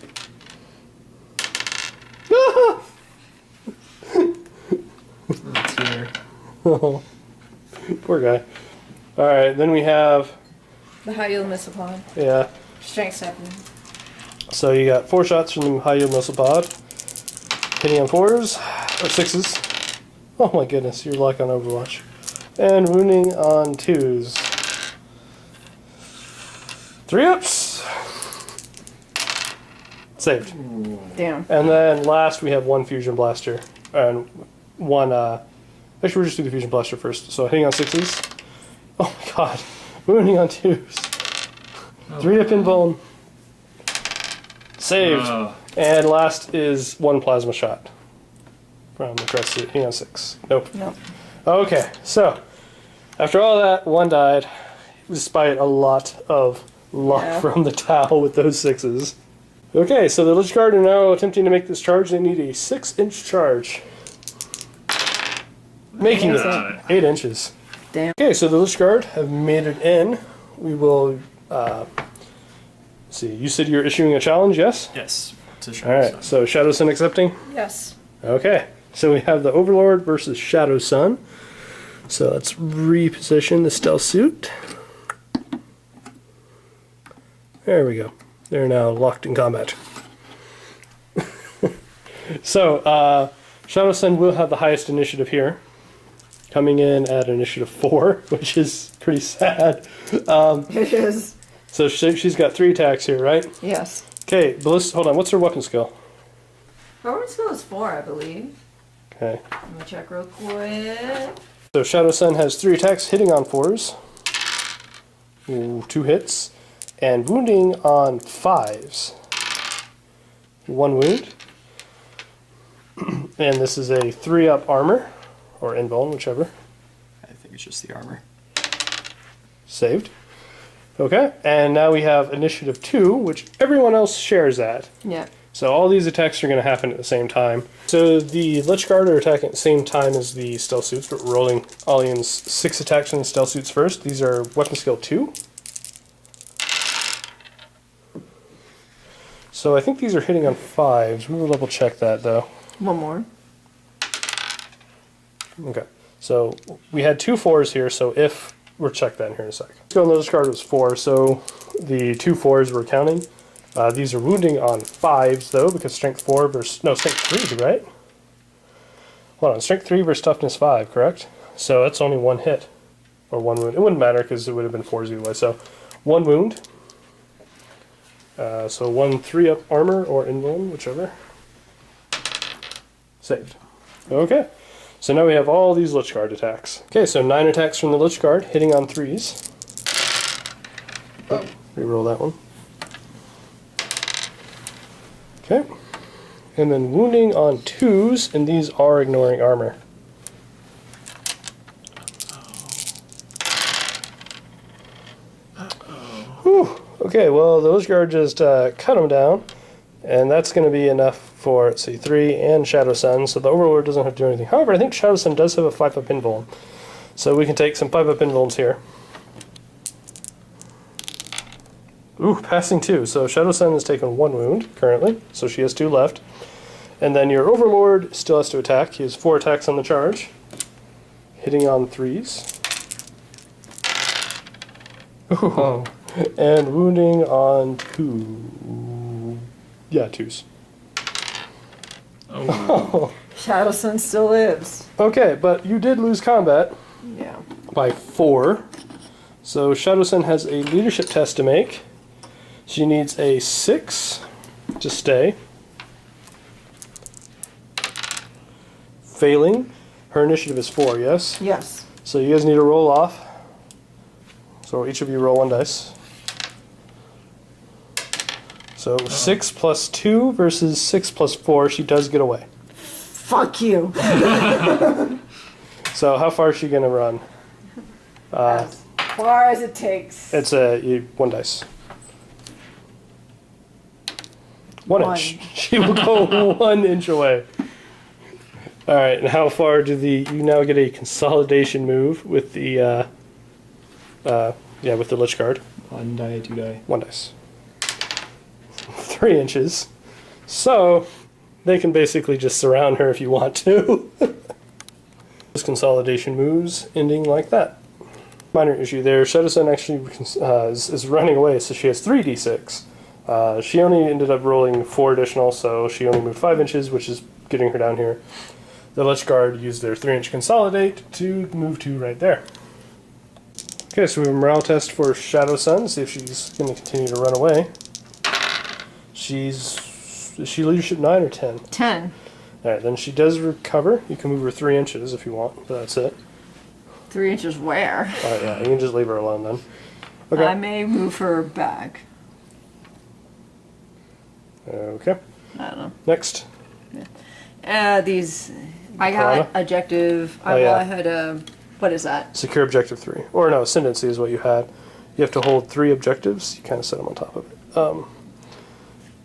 Let's hear. Oh, poor guy. Alright, then we have, The high yield missile pod. yeah, Strength 7. so you got 4 shots from the high yield missile pod. Hitting on 4s, or 6s. Oh my goodness, you're like on Overwatch. And wounding on 2s. 3-ups! Saved. Damn. And then last we have 1 fusion blaster. And 1, actually we'll just do the fusion blaster first. So hitting on 6s. Oh my god. Wounding on 2s. 3-up in bone. Saved. And last is 1 plasma shot. From the crest suit. Hitting on 6. Nope. Nope. Okay, so after all that, 1 died. Despite a lot of luck Yeah. from the Tau with those 6s. Okay, so the Lich Guard are now attempting to make this charge. They need a 6-inch charge. Making it Got it. 8 inches. Damn. Okay, so the Lich Guard have made it in. We will see. You said you're issuing a challenge, yes? Yes. To show Alright, so Shadow Sun accepting? Yes. Okay, so we have the Overlord versus Shadow Sun. So let's reposition the stealth suit. There we go. They're now locked in combat. So, Shadow Sun will have the highest initiative here. Coming in at initiative 4, which is pretty sad. It is. So she's got 3 attacks here, right? Yes. Okay, Ballista, hold on. What's her weapon skill? Power skill is 4, I believe. Okay. Let me check real quick. So Shadow Sun has 3 attacks, hitting on 4s. Ooh, 2 hits. And wounding on 5s. 1 wound. And this is a 3-up armor. Or invuln, whichever. I think it's just the armor. Saved. Okay, and now we have initiative 2, which everyone else shares at. Yeah. So all these attacks are going to happen at the same time. So the Lich Guard are attacking at the same time as the stealth suits, but we're rolling Alian's 6 attacks on the stealth suits first. These are weapon skill 2. So I think these are hitting on 5s. We will double check that though. 1 more. Okay, so we had 2 4s here, so if we'll check that in here in a sec. So the Lich Guard was 4, so the 2 4s we're counting. These are wounding on 5s though, because strength 4 versus strength 3, right? Hold on, strength 3 versus toughness 5, correct? So that's only 1 hit or 1 wound. It wouldn't matter because it would have been 4s either way. So 1 wound. So 1 3-up armor or invuln, whichever. Saved. Okay. So now we have all these Lich Guard attacks. Okay, so 9 attacks from the Lich Guard, hitting on 3s. Oh, reroll that one. Okay. And then wounding on 2s, and these are ignoring armor. Whew. Okay, well, the Lich Guard just cut them down. And that's going to be enough for, let's see, 3 and Shadow Sun, so the Overlord doesn't have to do anything. However, I think Shadow Sun does have a 5-up invuln, so we can take some 5-up invulns here. Ooh, passing 2. So Shadow Sun has taken 1 wound currently, so she has 2 left. And then your Overlord still has to attack. He has 4 attacks on the charge, hitting on 3s. Ooh. And wounding on 2. Yeah, 2s. Oh. Shadow Sun still lives. Okay, but you did lose combat Yeah. by 4. So Shadow Sun has a leadership test to make. She needs a 6 to stay. Failing. Her initiative is 4, yes? Yes. So you guys need to roll off. So each of you roll 1 dice. So 6 plus 2 versus 6 plus 4. She does get away. Fuck you. So how far is she going to run? As far as it takes. It's one dice. 1 inch. She will go 1 inch away. All right, and how far do you now get a consolidation move with the with the Lich Guard? 1 die, 2 die. 1 dice. 3 inches. So they can basically just surround her if you want to. Those consolidation moves ending like that. Minor issue there. Shadowsun actually is running away, so she has 3d6. She only ended up rolling 4 additional, so she only moved 5 inches, which is getting her down here. The Lich Guard used their 3-inch consolidate to move to right there. Okay, so we have a morale test for Shadowsun, see if she's going to continue to run away. Is she leadership 9 or 10? 10. Alright, then she does recover. You can move her 3 inches if you want, but that's it. 3 inches where? Alright, yeah, you can just leave her alone then. Okay. I may move her back. Okay. I don't know. Next. These... I got objective... I had what is that? Secure objective 3. Or no, ascendancy is what you had. You have to hold 3 objectives. You kind of set them on top of it.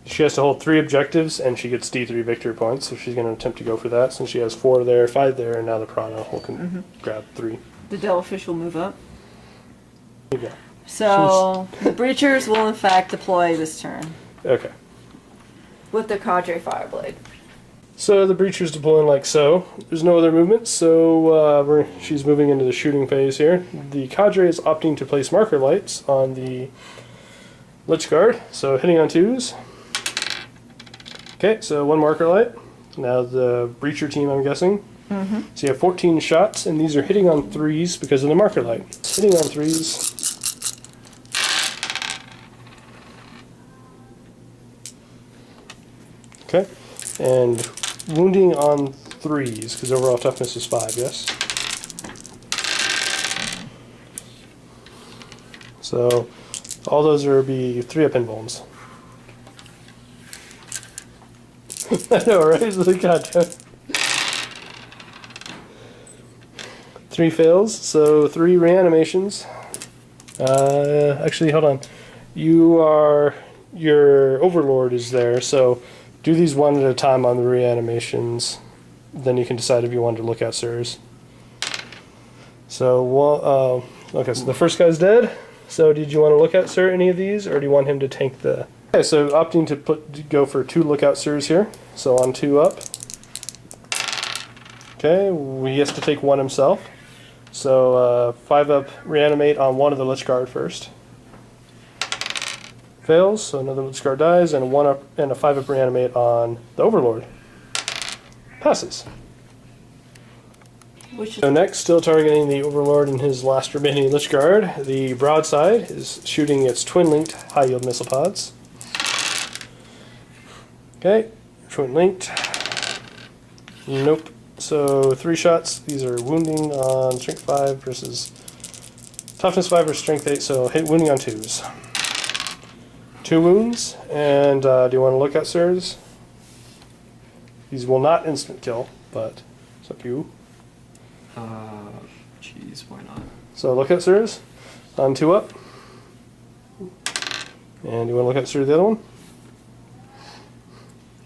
She has to hold 3 objectives, and she gets D3 victory points, so she's going to attempt to go for that, since she has 4 there, 5 there, and now the Piranha can grab 3. The Devilfish will move up. Yeah. So, the Breachers will in fact deploy this turn. Okay. With the Cadre Fireblade. So the Breacher's deploying like so. There's no other movement, so she's moving into the shooting phase here. The Cadre is opting to place marker lights on the Lich Guard, so hitting on 2s. Okay, so 1 marker light. Now the Breacher team, I'm guessing. So you have 14 shots, and these are hitting on 3s because of the marker light. Hitting on 3s. Okay, and wounding on 3s, because overall toughness is 5, yes? So all those are be 3-up invulns. I know, right? God. 3 fails, so 3 reanimations. Actually, hold on. Your Overlord is there, so do these 1 at a time on the reanimations. Then you can decide if you want to look at Sirs. So, okay, so the first guy's dead. So did you want to look at Sir any of these, or do you want him to tank the... Okay, so opting to go for 2 lookout Sirs here. So on 2 up. Okay, he has to take 1 himself. So 5 up reanimate on 1 of the Lich Guard first. Fails, so another Lich Guard dies, and a 1 up and a 5 up reanimate on the Overlord. Passes. So next, still targeting the Overlord and his last remaining Lich Guard, the Broadside is shooting its twin-linked high-yield missile pods. Okay, twin-linked. Nope. So 3 shots. These are wounding on strength 5 versus toughness 5 versus strength 8, so hit wounding on 2s. 2 wounds, and do you want to look at Sirs? These will not instant kill, but it's up to you. Jeez, why not? So look at Sirs on 2 up. And you want to look at Sirs the other one?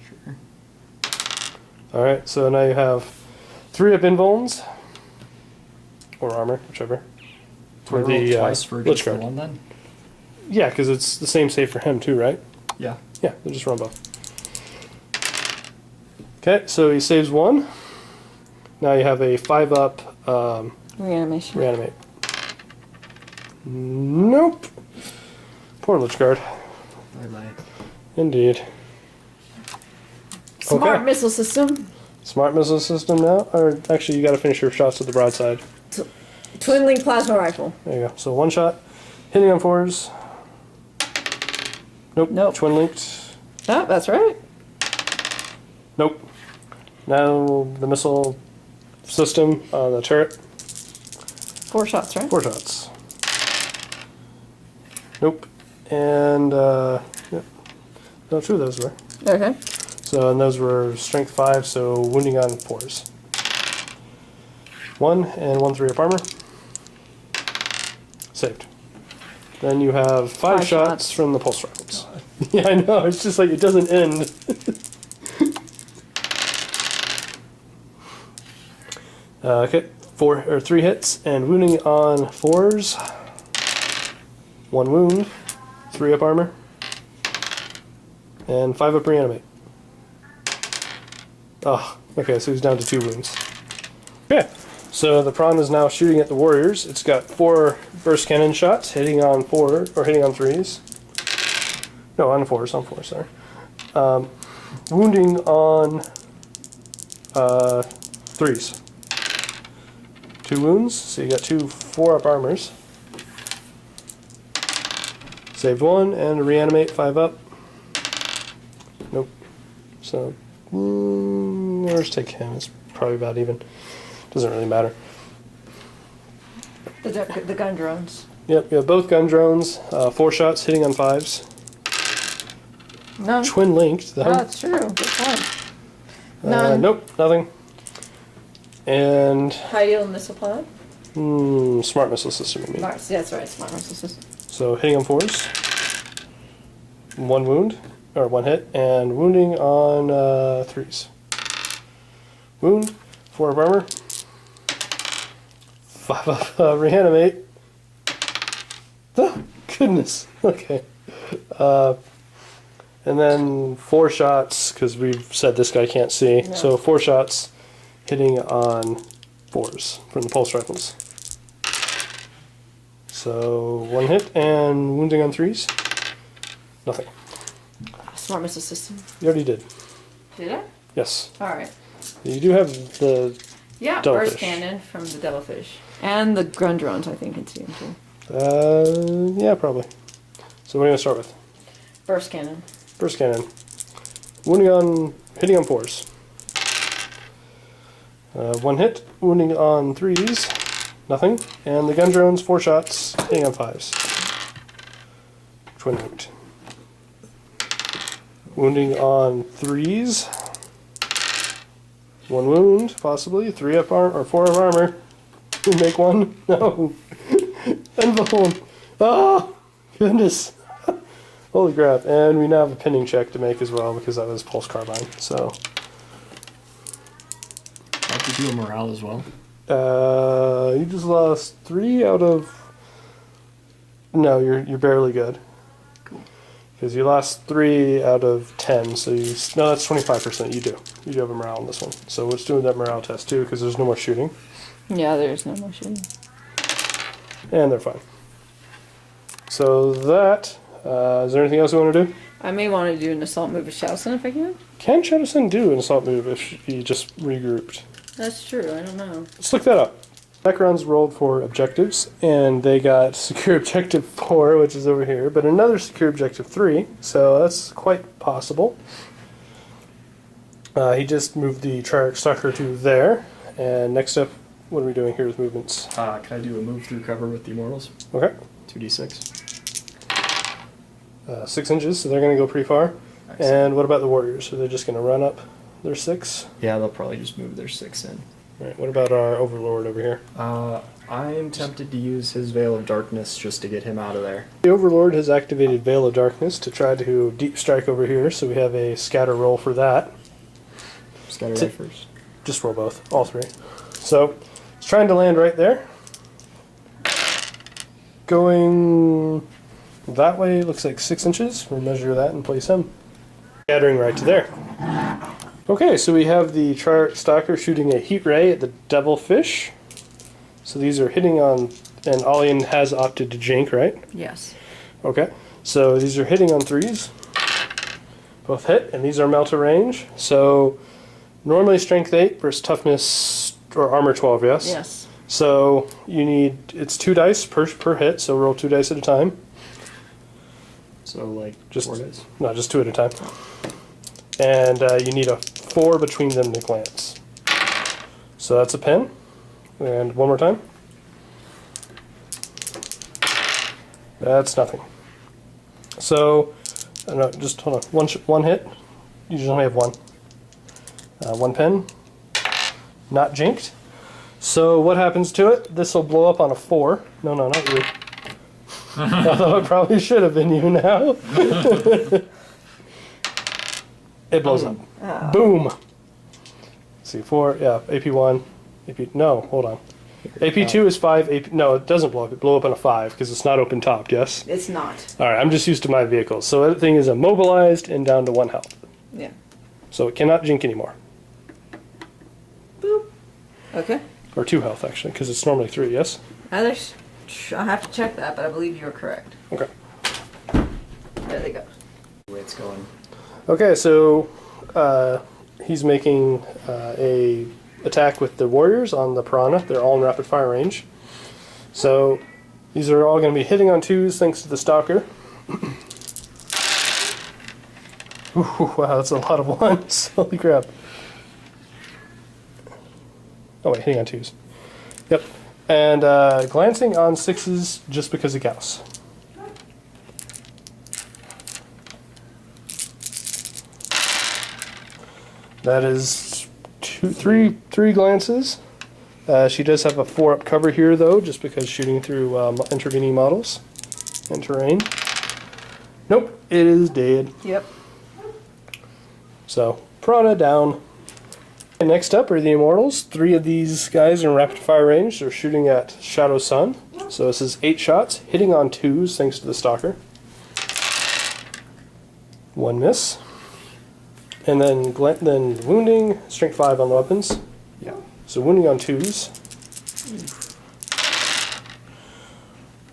Sure. Alright, so now you have 3 up invulns. Or armor, whichever. For the twice for Lich just the Guard. 1 then? Yeah, because it's the same save for him too, right? Yeah. Yeah, they'll just run both. Okay, so he saves 1. Now you have a 5 up Reanimation. reanimate. Nope. Poor Lich Guard. Bye-bye. Indeed. Smart Okay. missile system. Smart missile system now? Or actually, you got to finish your shots with the broadside. Twin link plasma rifle. There you go. So 1 shot. Hitting on 4s. Nope. Nope. Twin linked. Oh, that's right. Nope. Now the missile system on the turret. 4 shots, right? 4 shots. Nope. And yep. No, 2 of those were. Okay. So, and those were strength 5, so wounding on 4s. 1 and 1 3-up armor. Saved. Then you have 5 shots from the pulse rifles. Yeah, I know, it's just like it doesn't end. Okay, 3 hits and wounding on 4s. 1 wound, 3-up armor, and 5-up reanimate. Oh, okay, so he's down to 2 wounds. Okay, so the prawn is now shooting at the warriors. It's got 4 burst cannon shots, hitting on 3s. No, on 4s, sorry. Wounding on 3s. 2 wounds, so you got 2 4-up armors. Saved 1 and reanimate 5-up. Nope. So, let's take him. It's probably about even. Doesn't really matter. The gun drones. Yep, you have both gun drones. 4 shots hitting on 5s. No. Twin linked, though. Oh, that's true. Good point. None. Nope, nothing. And High-yield missile pod? smart missile system, you mean. Yeah, that's right. Smart missile system. So hitting on 4s. 1 wound, or 1 hit, and wounding on 3s. Wound, 4 of armor. 5 of reanimate. Oh, goodness. Okay. And then 4 shots, because we've said this guy can't see. No. So 4 shots hitting on 4s from the pulse rifles. So 1 hit and wounding on 3s. Nothing. Smart missile system. You already did. Did I? Yes. Alright. You do have the Yeah, Devilfish. burst cannon from the Devilfish. And the gun drones, I think, can see them too. yeah, probably. So what are you gonna start with? Burst cannon. Burst cannon. Hitting on 4s. 1 hit, wounding on 3s. Nothing. And the gun drones, 4 shots, hitting on 5s. Twin wound. Wounding on 3s. 1 wound, possibly. 3-up armor, or 4 of armor. Make 1. No. Envelope. Oh, goodness. Holy crap. And we now have a pinning check to make as well because that was pulse carbine. So, Have to do a morale as well. you just lost 3 out of. No, you're barely good. Cool. Because you lost 3 out of 10, so you. No, that's 25%. You do. You do have a morale on this one. So let's do that morale test too, because there's no more shooting. Yeah, there's no more shooting. And they're fine. So that. Is there anything else you want to do? I may want to do an assault move with Shousen if I can. Can Shadowson do an assault move if he just regrouped? That's true, I don't know. Let's look that up. Necrons rolled for objectives, and they got secure objective 4, which is over here, but another secure objective 3, so that's quite possible. He just moved the Triarch Stalker to there, and next up, what are we doing here with movements? Can I do a move through cover with the Immortals? Okay. 2d6. 6 inches, so they're going to go pretty far. Nice. And what about the Warriors? Are they just going to run up their 6? Yeah, they'll probably just move their 6 in. Right. What about our Overlord over here? I'm tempted to use his Veil of Darkness just to get him out of there. The Overlord has activated Veil of Darkness to try to deep strike over here, so we have a scatter roll for that. Scatter right first. Just roll both, all 3. So, it's trying to land right there. Going that way looks like 6 inches. We'll measure that and place him. Scattering right to there. Okay, so we have the Triarch Stalker shooting a heat ray at the Devilfish. So these are hitting on, and Alian has opted to jank, right? Yes. Okay, so these are hitting on 3s. Both hit, and these are melt to range. So normally strength 8 versus toughness, or armor 12, yes? Yes. So you need, it's 2 dice per hit, so roll 2 dice at a time. So, like, Just 4 dice. No, just 2 at a time. And you need a 4 between them to glance. So that's a pin. And one more time. That's nothing. So No, just hold on. One hit. You just only have one. One pen. Not jinked. So what happens to it? This will blow up on a 4. No, not you. Although it probably should have been you now. It blows up. Oh. Boom. Let's see, 4, yeah, AP1. No, hold on. AP2 is 5, no, it doesn't blow up. It blew up on a 5 because it's not open topped, yes? It's not. Alright, I'm just used to my vehicles. So that thing is immobilized and down to 1 health. Yeah. So it cannot jink anymore. Boop. Okay. Or 2 health, actually, because it's normally 3, yes? Others, I'll have to check that, but I believe you're correct. Okay. There they go. The way it's going. Okay, so he's making a attack with the warriors on the piranha. They're all in rapid fire range. So these are all going to be hitting on 2s thanks to the stalker. Ooh, wow, that's a lot of 1s. Holy crap. Oh wait, hitting on 2s. Yep. And glancing on 6s just because of Gauss. That is three glances. She does have a 4-up cover here, though, just because shooting through intervening models and terrain. Nope, it is dead. Yep. So, Piranha down. And next up are the Immortals. 3 of these guys are in rapid fire range. They're shooting at Shadow Sun. So this is 8 shots, hitting on 2s thanks to the Stalker. 1 miss. And then wounding, strength 5 on the weapons. Yeah. So wounding on 2s.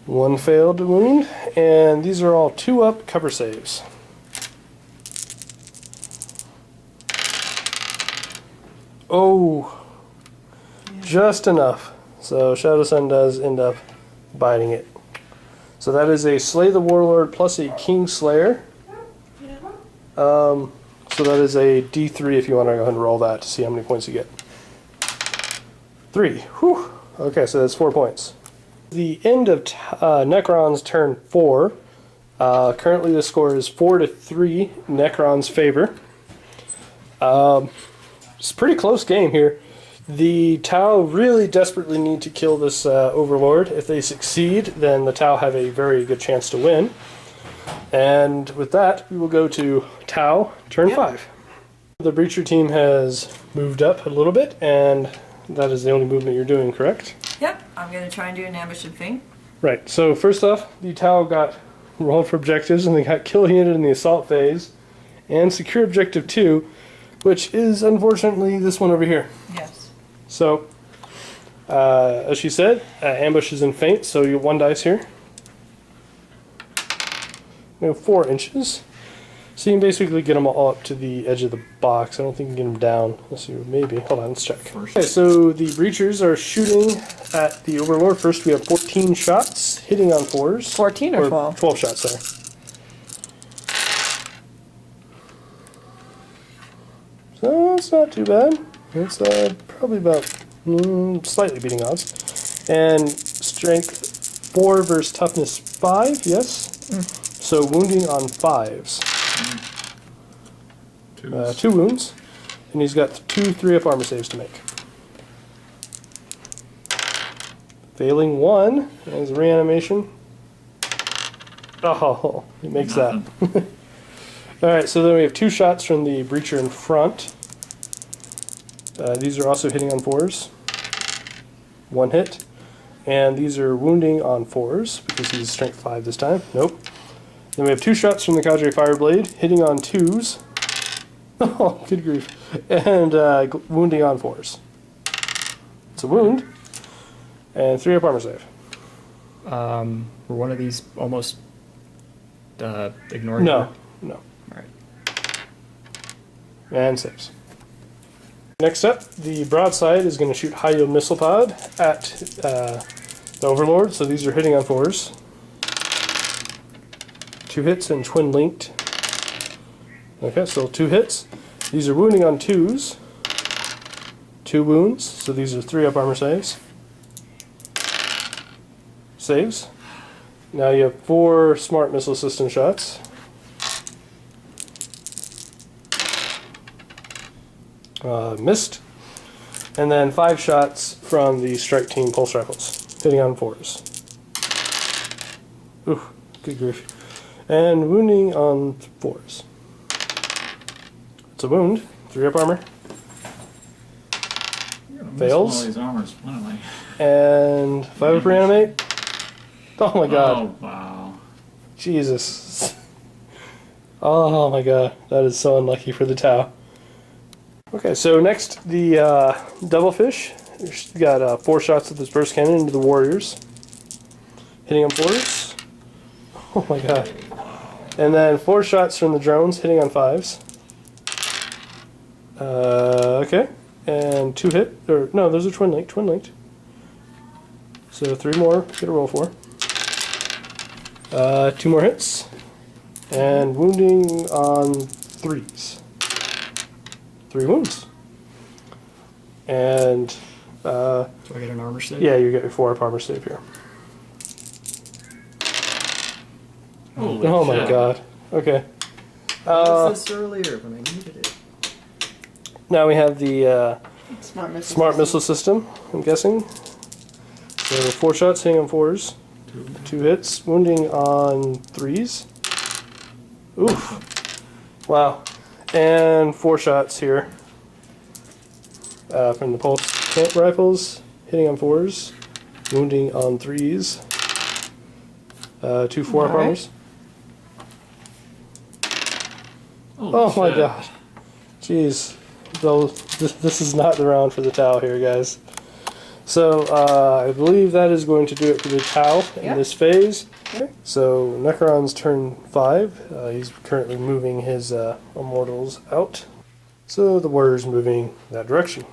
1 failed wound, and these are all 2-up cover saves. Oh, just enough. So Shadow Sun does end up biting it. So that is a Slay the Warlord plus a King Slayer. So that is a D3 if you want to go ahead and roll that to see how many points you get. 3. Whew. Okay, so that's 4 points. The end of Necron's turn 4. Currently the score is 4-3 Necron's favor. It's a pretty close game here. The Tau really desperately need to kill this Overlord. If they succeed, then the Tau have a very good chance to win. And with that, we will go to Tau, turn 5. The Breacher team has moved up a little bit, and that is the only movement you're doing, correct? Yep. I'm going to try and do an ambush and feint. Right, so first off, the Tau got rolled for objectives, and they got kill unit in the assault phase, and secure objective 2, which is unfortunately this one over here. Yes. So, as she said, ambush is in feint, so you get 1 dice here. We have 4 inches. So you can basically get them all up to the edge of the box. I don't think you can get them down. Let's see, maybe. Hold on, let's check. Okay, so the Breachers are shooting at the Overlord. First we have 14 shots, hitting on 4s. 14 or 12? 12 shots, sorry. So it's not too bad. It's probably about slightly beating odds. And strength 4 versus toughness 5, yes. So wounding on 5s. 2 wounds. And he's got 2 3-up armor saves to make. Failing 1 as reanimation. Oh, he makes that. Alright, so then we have 2 shots from the Breacher in front. These are also hitting on 4s. 1 hit. And these are wounding on 4s, because he's strength 5 this time. Nope. Then we have 2 shots from the Cadre Fireblade, hitting on 2s. Oh, good grief. And wounding on 4s. It's a wound. And 3-up armor save. Were one of these almost ignoring? No. No. Alright. And saves. Next up, the broadside is going to shoot high yield missile pod at the Overlord. So these are hitting on 4s. 2 hits and twin linked. Okay, so 2 hits. These are wounding on 2s. 2 wounds. So these are 3-up armor saves. Saves. Now you have 4 smart missile system shots. Missed. And then 5 shots from the strike team pulse rifles, hitting on 4s. Ooh, good grief. And wounding on 4s. It's a wound. 3 up armor. You're gonna miss Fails. one of these armors splintering. And 5 up reanimate. Oh my god. Oh, wow. Jesus. Oh my god. That is so unlucky for the Tau. Okay, so next, the Devilfish. He's got 4 shots of this burst cannon into the warriors. Hitting on 4s. Oh my god. And then 4 shots from the drones, hitting on 5s. Okay. And 2 hit. Or, no, those are twin linked. So 3 more, get a roll for. 2 more hits. And wounding on 3s. 3 wounds. And, Do I get an armor save? yeah, you get your 4 up armor save here. Holy Oh my shit. god. Okay. I was this earlier when I needed it. Now we have the Smart missile system, I'm guessing. So 4 shots hitting on 4s. 2 hits. Wounding on 3s. Oof. Wow. And 4 shots here. From the pulse camp rifles. Hitting on 4s. Wounding on 3s. 2 4 up Alright. armors. Holy Oh my shit. gosh. Jeez. Though this is not the round for the Tau here, guys. So I believe that is going to do it for the Tau in Yep. this phase. Yep. So Necron's turn 5. He's currently moving his immortals out. So the warrior's moving that direction.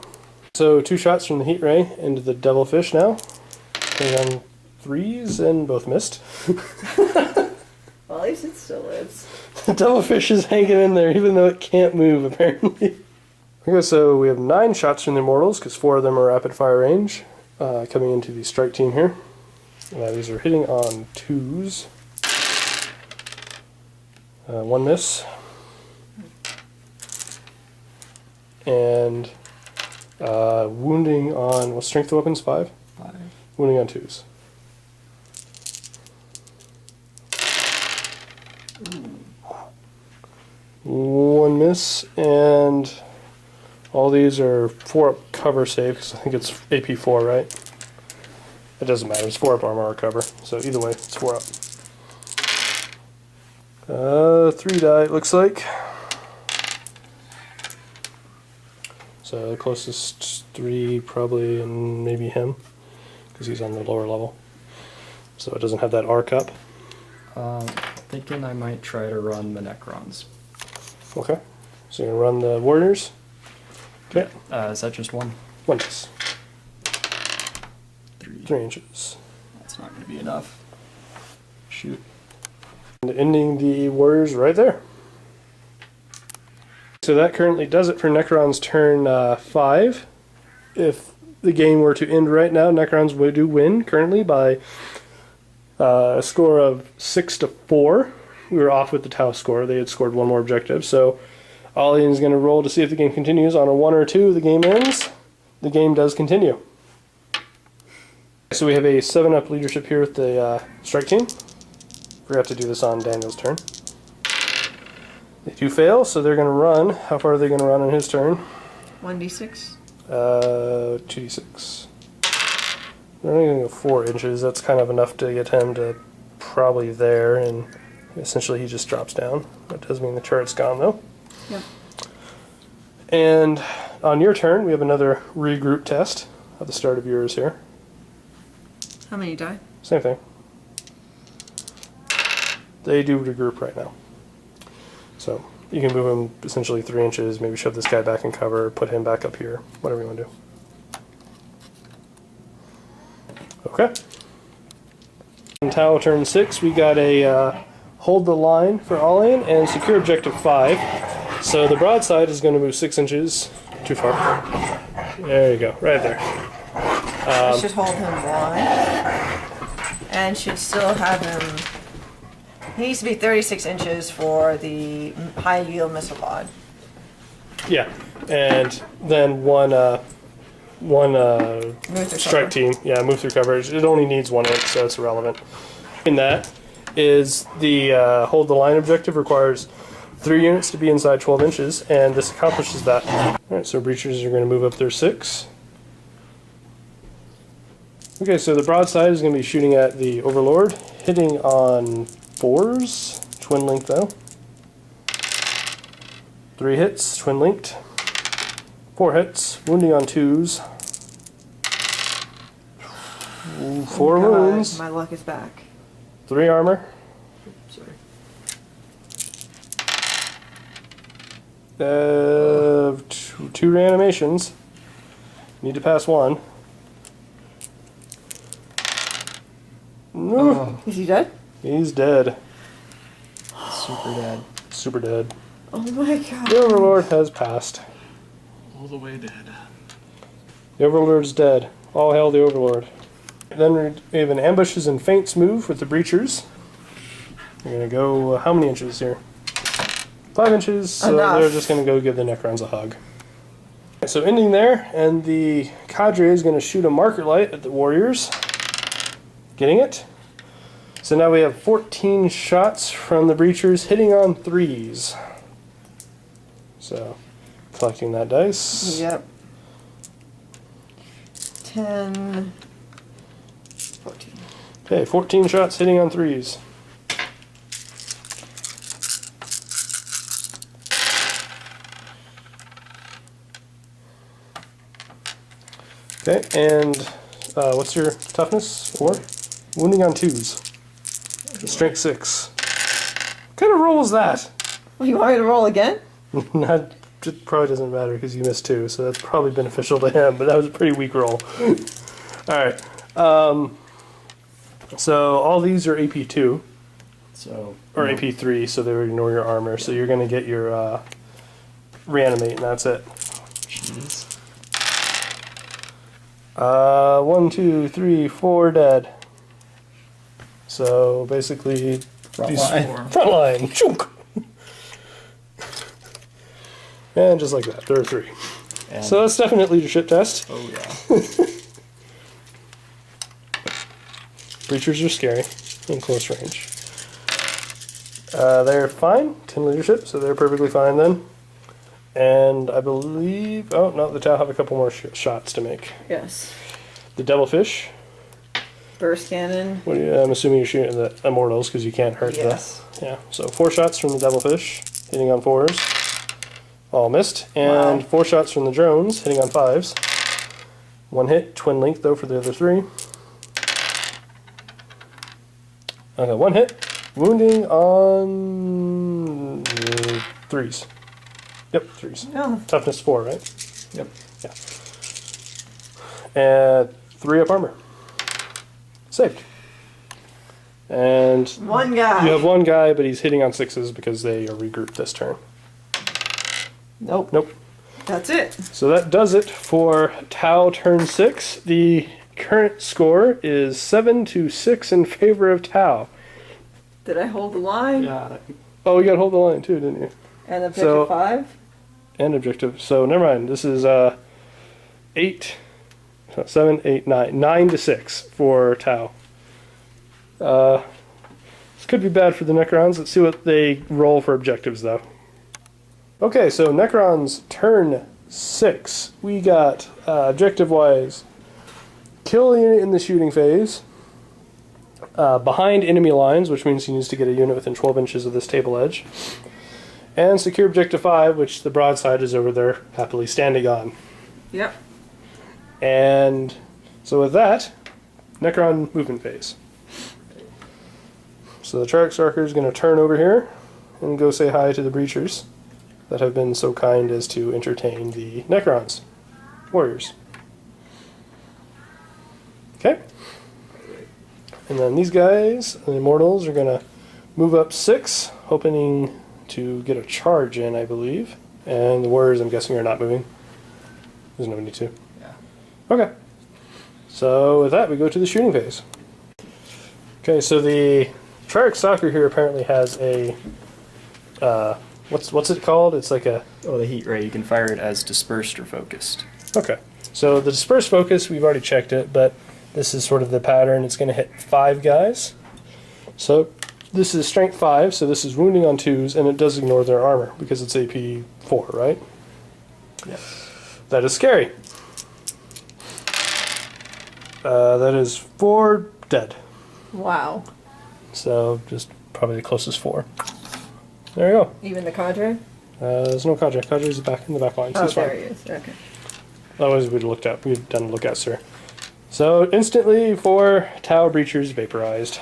So 2 shots from the heat ray into the Devilfish now. Hitting on 3s and both missed. Well, at least it still lives. The Devilfish is hanging in there even though it can't move, apparently. Okay, so we have 9 shots from the Immortals, because 4 of them are rapid fire range, coming into the strike team here. These are hitting on 2s. 1 miss. And wounding on, what's strength of weapons? 5? 5. Wounding on 2s. One miss, and all these are 4 up cover save, because I think it's AP 4, right? It doesn't matter, it's 4 up armor or cover, so either way, it's 4 up. 3 die, it looks like. So the closest 3 probably, and maybe him, because he's on the lower level. So it doesn't have that arc up. Thinking I might try to run the Necrons. Okay, so you're going to run the warriors. Okay, Is that just 1? 1 miss. 3. 3 inches. That's not going to be enough. Shoot. And ending the warriors right there. So that currently does it for Necron's turn 5. If the game were to end right now, Necrons would win currently by a score of 6-4. We were off with the Tau score. They had scored 1 more objective. So Alian is going to roll to see if the game continues. On a 1 or 2, the game ends. The game does continue. So we have a 7-up leadership here with the strike team. Forgot to do this on Daniel's turn. They do fail, so they're going to run. How far are they going to run on his turn? 1d6. 2d6. They're only going to go 4 inches. That's kind of enough to get him to probably there, and essentially he just drops down. That does mean the turret's gone, though. Yep. And on your turn, we have another regroup test at the start of yours here. How many die? Same thing. They do regroup right now. So you can move him essentially 3 inches, maybe shove this guy back in cover, put him back up here, whatever you want to do. Okay. In Tau turn 6, we got a hold the line for Alian and secure objective 5. So the broadside is going to move 6 inches too far. There you go, right there. I should hold him 1. And should still have him. He needs to be 36 inches for the high yield missile pod. Yeah, and then one Move through strike cover. team. Yeah, move through coverage. It only needs 1 inch, so it's irrelevant. In that is the hold the line objective requires 3 units to be inside 12 inches, and this accomplishes that. Alright, so breachers are going to move up their 6. Okay, so the broadside is going to be shooting at the Overlord, hitting on 4s, twin linked though. 3 hits, twin linked. 4 hits, wounding on 2s. 4 God, wounds, My luck is back. 3 armor. Sorry. 2 reanimations. Need to pass 1. No, Is he dead? he's dead. Super dead. Super dead. Oh my god. The Overlord has passed. All the way dead. The Overlord's dead. All hail the Overlord. Then we have an ambushes and feints move with the breachers. We're going to go how many inches here? 5 inches, so Enough. they're just going to go give the Necrons a hug. So ending there, and the cadre is going to shoot a marker light at the warriors. Getting it. So now we have 14 shots from the breachers hitting on 3s. So, collecting that dice. Yep. 10. 14. Okay, 14 shots hitting on 3s. Okay, and what's your toughness? 4? Wounding on 2s. Strength 6. What kind of roll was that? Well, you want me to roll again? Not, it probably doesn't matter because you missed 2, so that's probably beneficial to him, but that was a pretty weak roll. Alright. So all these are AP2, So. or AP3, so they would ignore your armor, so you're going to get your reanimate, and that's it. Jeez. 1, 2, 3, 4 dead. So basically, Front line. front line. Chunk. And just like that, there are 3. And So that's definitely leadership test. oh yeah. Breachers are scary in close range. They're fine, 10 leadership, so they're perfectly fine then. And I believe, oh no, the Tau have a couple more shots to make. Yes. The Devilfish, Burst cannon. I'm assuming you're shooting at the Immortals because you can't hurt Yes. the. Yeah, so 4 shots from the Devilfish, hitting on 4s. All missed. And Wow. 4 shots from the drones, hitting on 5s. 1 hit, twin link though for the other 3. Okay, 1 hit, wounding on 3s. Yep, 3s. Oh, Toughness 4, right? Yep. Yeah. And 3 up armor. Saved. And one guy. you have 1 guy, but he's hitting on 6s because they are regrouped this turn. Nope. Nope. That's it. So that does it for Tau turn 6. The current score is 7-6 in favor of Tau. Did I hold the line? Yeah. Oh, you got to hold the line too, didn't you? And objective So- 5? And objective. So never mind. This is 8, 7, 8, 9, 9-6 for Tau. This could be bad for the Necrons. Let's see what they roll for objectives, though. Okay, so Necrons turn 6. We got objective-wise, kill a unit in the shooting phase, behind enemy lines, which means he needs to get a unit within 12 inches of this table edge. And secure objective 5, which the broadside is over there happily standing on. Yep. And so with that, Necron movement phase. So the Triarch Stalker is going to turn over here and go say hi to the Breachers that have been so kind as to entertain the Necrons, warriors. Okay? And then these guys, the Immortals, are going to move up 6, hoping to get a charge in, I believe. And the warriors, I'm guessing, are not moving. There's no need to. Yeah. Okay. So with that, we go to the shooting phase. Okay, so the Triarch Stalker here apparently has a what's it called? It's like a... Oh, the heat ray. You can fire it as dispersed or focused. Okay. So the dispersed focus, we've already checked it, but this is sort of the pattern. It's going to hit 5 guys. So this is strength 5, so this is wounding on 2s, and it does ignore their armor because it's AP 4, right? Yes. That is scary. That is 4 dead. Wow. So just probably the closest 4. There you go. Even the cadre? There's no cadre. Cadre's back in the back line. So Oh, it's there fine. he is. Okay. Otherwise, we'd done a lookout, sir. So instantly, 4 Tau breachers vaporized.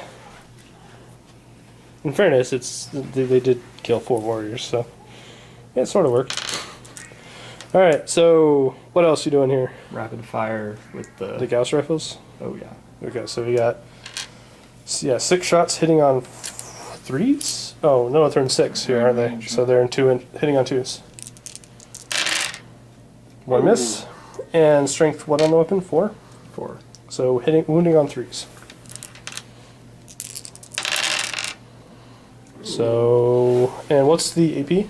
In fairness, they did kill 4 warriors, so yeah, it sort of worked. All right, so what else you doing here? Rapid fire with The Gauss rifles. Oh yeah. Okay, so we got 6 shots hitting on 3s. Oh no, they're in 6 here, aren't they? So they're in 2 and hitting on 2s. 1 miss, and strength what on the weapon? 4. 4. So wounding on 3s. So, and what's the AP?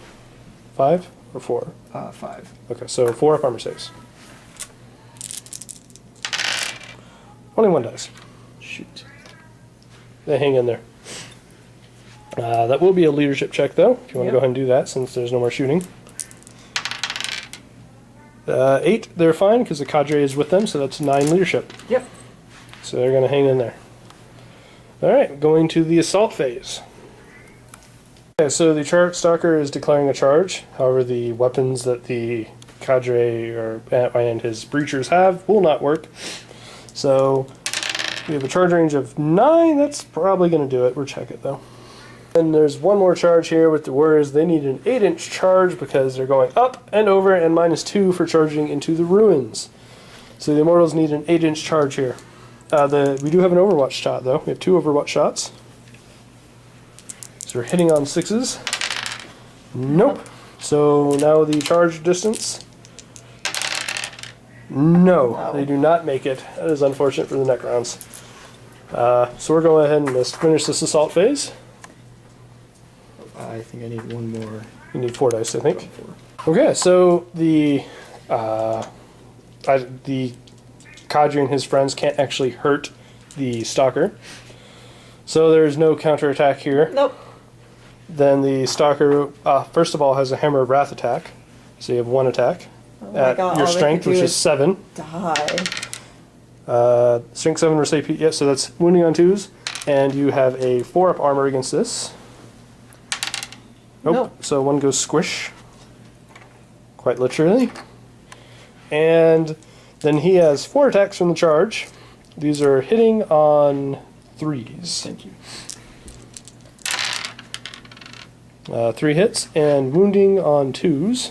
5 or 4? 5. Okay, so 4 up armor saves. Only 1 dice. Shoot. They hang in there. That will be a leadership check, though, if you want to go ahead and do that, since there's no more shooting. 8, they're fine, because the cadre is with them, so that's 9 leadership. Yep. So they're going to hang in there. Alright, going to the assault phase. Okay, so the chart stalker is declaring a charge. However, the weapons that the cadre and his breachers have will not work. So we have a charge range of 9. That's probably going to do it. We'll check it though. And there's one more charge here with the warriors. They need an 8-inch charge because they're going up and over, and -2 for charging into the ruins. So the immortals need an 8-inch charge here. We do have an overwatch shot though. We have 2 overwatch shots. So we're hitting on 6s. Nope. So now the charge distance. No, they do not make it. That is unfortunate for the Necrons. So we're going ahead and just finish this assault phase. I think I need 1 more. You need 4 dice, I think. Okay, so the cadre and his friends can't actually hurt the stalker. So there's no counterattack here. Nope. Then the stalker, first of all, has a hammer of wrath attack. So you have 1 attack at God, your all they strength, could do which is is 7. Die. Strength 7 versus AP. Yeah, so that's wounding on 2s. And you have a 4-up armor against this. Nope. So 1 goes squish. Quite literally. And then he has 4 attacks from the charge. These are hitting on 3s. Thank you. 3 hits and wounding on 2s.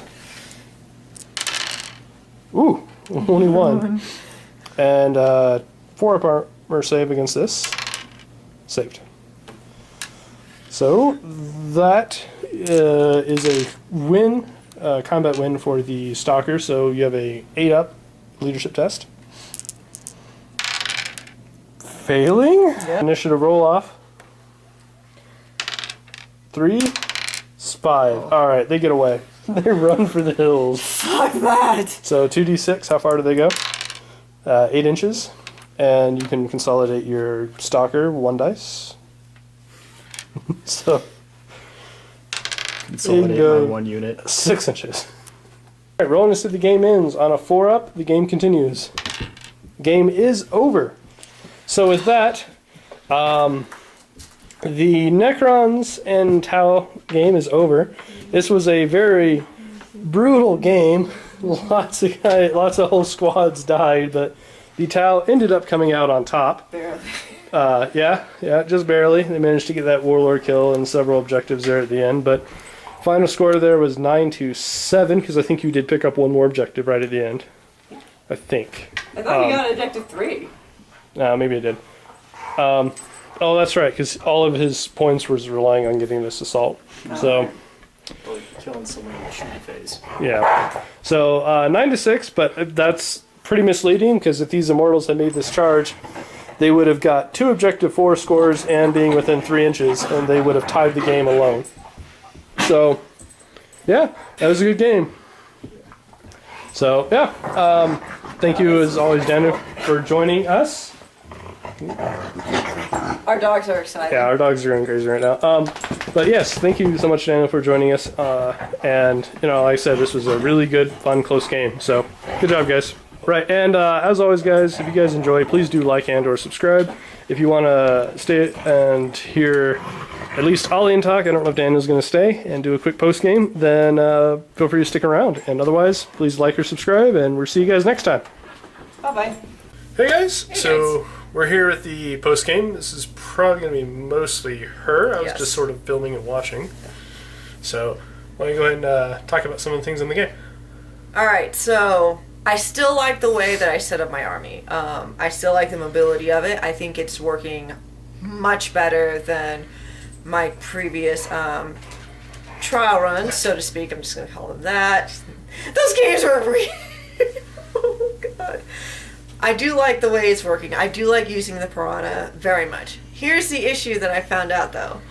Ooh, only 1. And 4-up armor save against this. Saved. So that is a win, combat win for the stalker. So you have a 8-up leadership test. Failing. Yep. Initiative roll off. 3. 5. All right, they get away. They run for the hills. Fuck that! So 2d6. How far do they go? 8 inches, and you can consolidate your stalker 1 dice. So Consolidate go. my 1 unit. 6 inches. All right, rolling us through the game ends. On a 4-up, the game continues. Game is over. So with that, the Necrons and Tau game is over. This was a very brutal game. Lots of whole squads died, but the Tau ended up coming out on top. Barely. Yeah, just barely. They managed to get that warlord kill and several objectives there at the end, but final score there was 9-7, because I think you did pick up 1 more objective right at the end. I think. I thought you got objective 3. Maybe I did. Oh, that's right, because all of his points was relying on getting this assault. So, Killing someone in the shooting phase. yeah. So, 9-6, but that's pretty misleading, because if these immortals had made this charge, they would have got 2 objective 4 scores and being within 3 inches, and they would have tied the game alone. So, Yeah, that was a good game. So, yeah. Thank you, as always, Daniel, for joining us. Our dogs are excited. Yeah, our dogs are going crazy right now. But yes, thank you so much, Daniel, for joining us. And, like I said, this was a really good, fun, close game. So, good job, guys. Right, and as always, guys, if you guys enjoy, please do like and or subscribe. If you want to stay and hear at least Alian talk, I don't know if Daniel's going to stay and do a quick post game, then feel free to stick around. And otherwise, please like or subscribe, and we'll see you guys next time. Bye-bye. Hey, guys. So we're here at the post game. This is probably going to be mostly her. I was just sort of filming and watching. So why don't you go ahead and talk about some of the things in the game. All right, so I still like the way that I set up my army. I still like the mobility of it. I think it's working much better than my previous trial runs, so to speak. I'm just going to call them that. Those games were really... oh, God. I do like the way it's working. I do like using the Piranha very much. Here's the issue that I found out, though.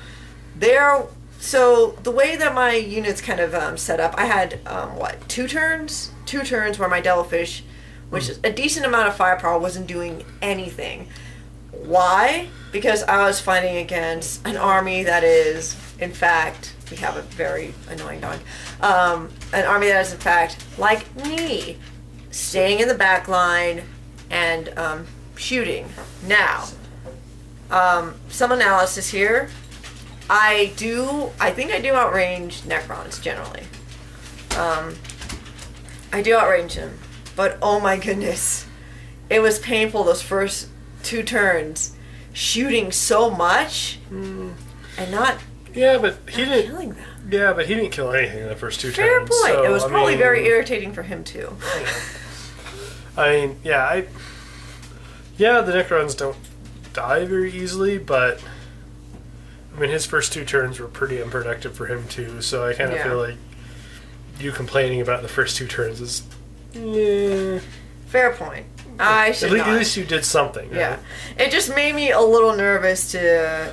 So the way that my units kind of set up, I had, 2 turns? 2 turns where my Devilfish, which is a decent amount of firepower, wasn't doing anything. Why? Because I was fighting against an army that is, in fact, we have a very annoying dog, an army that is, in fact, like me, staying in the back line and shooting. Now, some analysis here. I think I do outrange Necrons, generally. I do outrange them. But, oh my goodness. It was painful those first 2 turns. Shooting so much and not but he didn't killing them. Yeah, but he didn't kill anything in the first 2 Fair turns. point. So, It was probably very irritating for him, too. The Necrons don't die very easily, but his first 2 turns were pretty unproductive for him too, so I kind of feel like you complaining about the first 2 turns is... Fair point. I should at least you did something. Yeah. Right? It just made me a little nervous to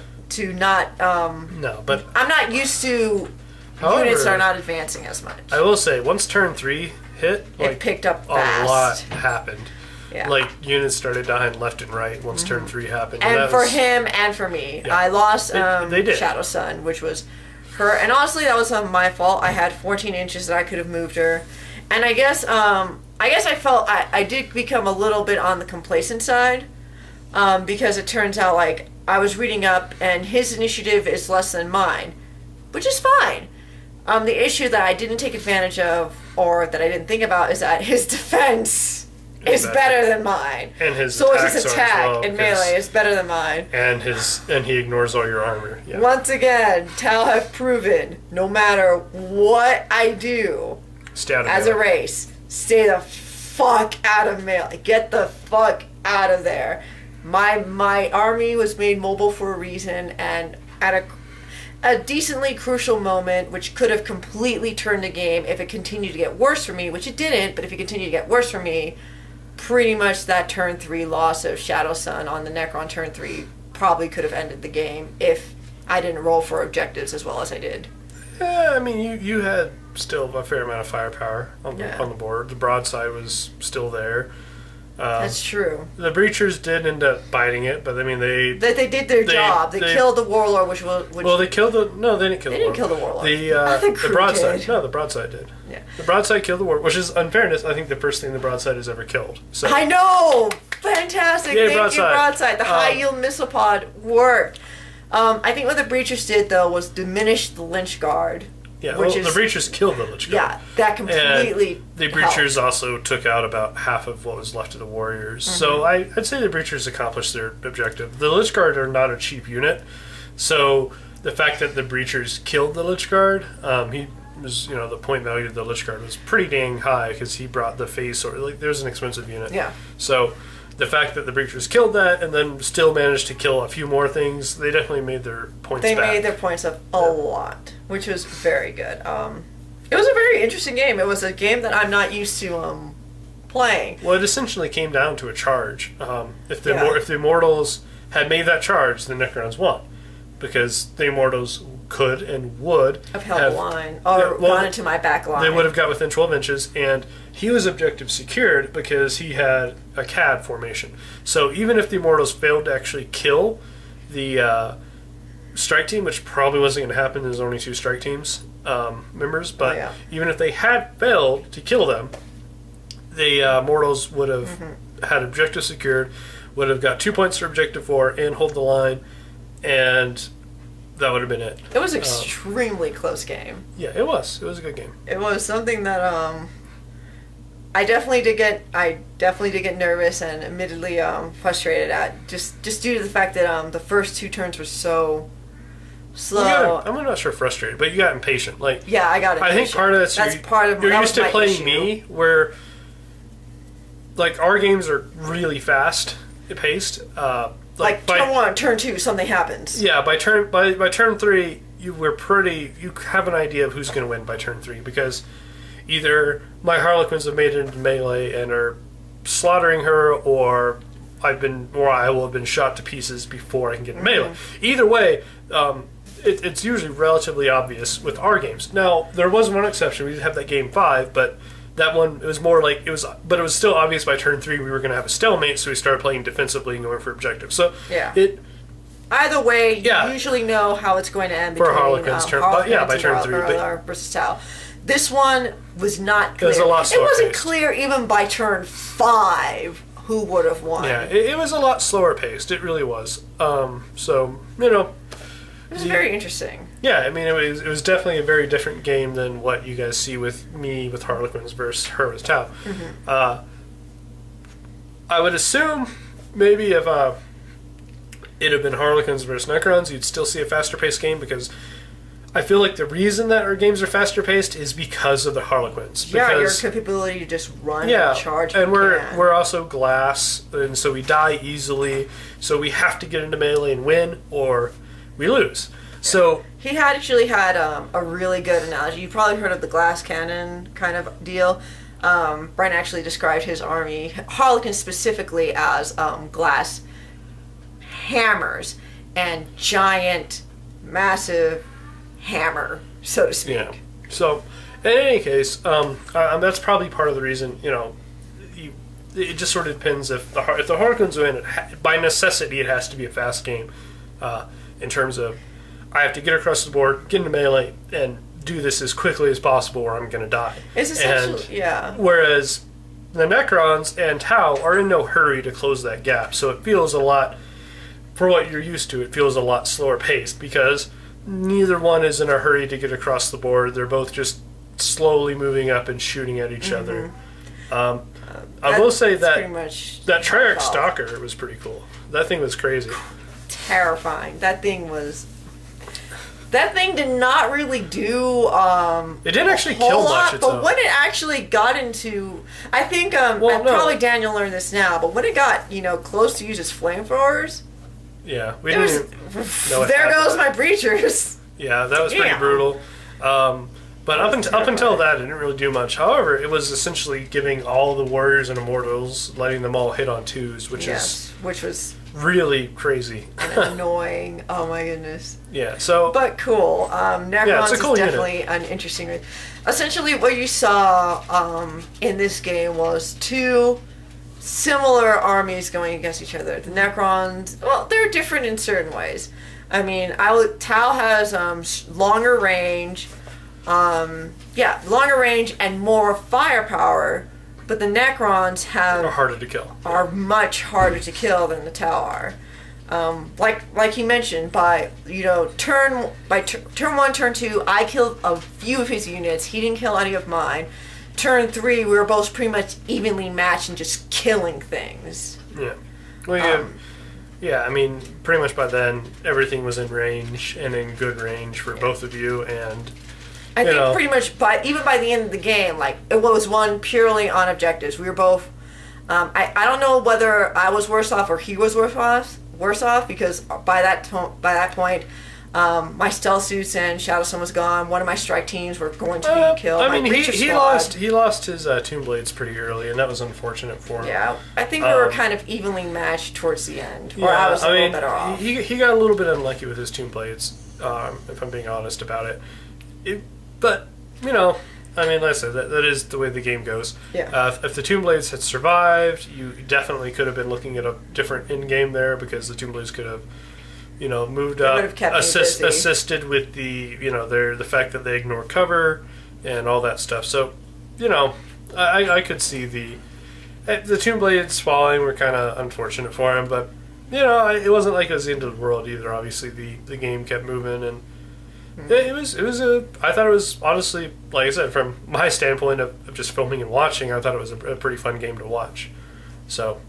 not... no, but... I'm not used to units that are not advancing as much. I will say, once turn 3 hit, it picked up fast. A lot happened. Yeah. Like, units started dying left and right once turn 3 happened. And for him and for me. Yeah. I lost they did. Shadow Sun, which was her. And honestly, that was my fault. I had 14 inches that I could have moved her. And I guess I felt I did become a little bit on the complacent side. Because it turns out, like, I was reading up and his initiative is less than mine. Which is fine. The issue that I didn't take advantage of, or that I didn't think about, is that his defense... is better than mine. And his so his attack in melee is better than mine. And he ignores all your armor. Yeah. Once again, Tau have proven no matter what I do as a race, stay the fuck out of melee. Get the fuck out of there. My army was made mobile for a reason, and at a decently crucial moment, which could have completely turned the game if it continued to get worse for me, which it didn't, but if it continued to get worse for me, pretty much that turn 3 loss of Shadow Sun on the Necron turn 3 probably could have ended the game if I didn't roll for objectives as well as I did. Yeah, you had still a fair amount of firepower on the board. The broadside was still there. That's true. The Breachers did end up biting it, but they did their job. They killed the Warlord, which well, they killed the... No, they didn't kill the Warlord. They didn't kill the Warlord. The broadside. Did. No, the broadside did. Yeah. The broadside killed the Warlord, which is, in fairness, I think the first thing the broadside has ever killed. So. I know! Fantastic! Yay, Thank you, broadside. The high-yield missile pod worked. I think what the Breachers did, though, was diminish the Lynch Guard. Yeah, the Breachers killed the Lich Guard. Yeah, that completely and the Breachers also took out about half of what was left of the Warriors. Mm-hmm. So I'd say the Breachers accomplished their objective. The Lich Guard are not a cheap unit, so the fact that the Breachers killed the Lich Guard, he was, the point value of the Lich Guard was pretty dang high because he brought the phase sword. Like, there's an expensive unit. Yeah. So the fact that the Breachers killed that and then still managed to kill a few more things, they definitely made their points back. They made their points up a lot, which was very good. It was a very interesting game. It was a game that I'm not used to playing. Well, it essentially came down to a charge. If the Immortals had made that charge, the Necrons won. Because the Immortals could and would I've held the line or gone into my back line. They would have got within 12 inches, and he was objective secured because he had a CAD formation. So even if the Immortals failed to actually kill the strike team, which probably wasn't going to happen, there's only 2 strike teams members, but even if they had failed to kill them, the Mortals would have had objective secured, would have got 2 points for objective 4 and hold the line, and that would have been it. It was an extremely close game. Yeah, it was. It was a good game. It was something that I definitely did get nervous and admittedly frustrated at just due to the fact that the first 2 turns were so slow. I'm not sure frustrated, but you got impatient. Like, yeah, I got impatient. I think part of that's you're used to playing me, where like our games are really fast paced. Like turn 1, turn 2, something happens. Yeah, by turn 3, you have an idea of who's going to win by turn 3 because either my Harlequins have made it into melee and are slaughtering her, or I will have been shot to pieces before I can get in melee. Either way, it's usually relatively obvious with our games. Now there was one exception. We did have that game 5, but that one, it was more like but it was still obvious by turn 3 we were going to have a stalemate, so we started playing defensively and going for objective. So either way, you usually know how it's going to end for Harlequin's turn. By turn 3, versus Tau. This one was not clear. It was a lot slower. It wasn't paced. Clear even by turn 5 who would have won. Yeah, it was a lot slower paced. It really was. So it was very interesting. Yeah, I mean, it was definitely a very different game than what you guys see with me with Harlequins versus her with Tau. I would assume maybe if it had been Harlequins versus Necrons, you'd still see a faster paced game because I feel like the reason that our games are faster paced is because of the Harlequins. Yeah, your capability to just run and charge. And we're also glass, and so we die easily. So we have to get into melee and win, or we lose. So he actually had a really good analogy. You probably heard of the glass cannon kind of deal. Brian actually described his army, Harlequins specifically, as glass hammers and giant, massive hammer, so to speak. Yeah. So, in any case, that's probably part of the reason. It just sort of depends if the Harlequins win. By necessity, it has to be a fast game. In terms of, I have to get across the board, get into melee, and do this as quickly as possible, or I'm going to die. It's essentially, Whereas the Necrons and Tau are in no hurry to close that gap, so it feels a lot, for what you're used to, it feels a lot slower paced because neither one is in a hurry to get across the board. They're both just slowly moving up and shooting at each other. I will say that Triarch Stalker was pretty cool. That thing was crazy. Terrifying. That thing did not really do it didn't actually kill much, but when it actually got into, I think probably Daniel learned this now, but when it got close to use its flamethrowers, we didn't even know there goes my breachers. Yeah, that was pretty brutal. But up until that, it didn't really do much. However, it was essentially giving all the warriors and immortals, letting them all hit on 2s, which was really crazy and annoying. Oh my goodness. Yeah. So. But cool. Necrons is definitely an interesting. Essentially, what you saw in this game was 2 similar armies going against each other. The Necrons, well, they're different in certain ways. I mean, Tau has longer range. Longer range and more firepower, but the Necrons are much harder to kill than the Tau are. Like he mentioned, by turn 1, turn 2, I killed a few of his units. He didn't kill any of mine. Turn 3, we were both pretty much evenly matched and just killing things. Yeah. Well, I mean, pretty much by then everything was in range and in good range for both of you, and I think pretty much even by the end of the game, like it was one purely on objectives. We were both. I don't know whether I was worse off or he was worse off because by that point, my stealth suits and Shadow Sun was gone. One of my strike teams were going to be killed. I mean, he lost his Tomb Blades pretty early, and that was unfortunate for him. Yeah, I think we were kind of evenly matched towards the end, or I was a little better off. He got a little bit unlucky with his Tomb Blades. if I'm being honest about it. But, you know, I mean, like I said, that is the way the game goes. Yeah. If the Tomb Blades had survived, you definitely could have been looking at a different end game there, because the Tomb Blades could have, you know, moved up, would have kept me busy. assisted with the, you know, the fact that they ignore cover and all that stuff. So, you know, I could see the Tomb Blades falling were kind of unfortunate for him, but, you know, it wasn't like it was the end of the world either. Obviously, the game kept moving, and it was I thought it was, honestly, like I said, from my standpoint of just filming and watching, I thought it was a pretty fun game to watch. So,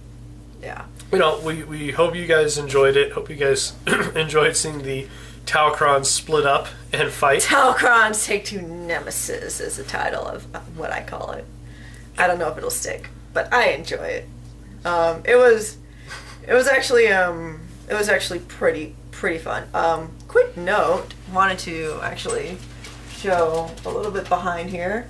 Yeah. you know, we hope you guys enjoyed it. Hope you guys enjoyed seeing the Taucron split up and fight. Taucron's Take Two Nemesis is the title of what I call it. I don't know if it'll stick, but I enjoy it. It was actually pretty fun. Quick note, wanted to actually show a little bit behind here,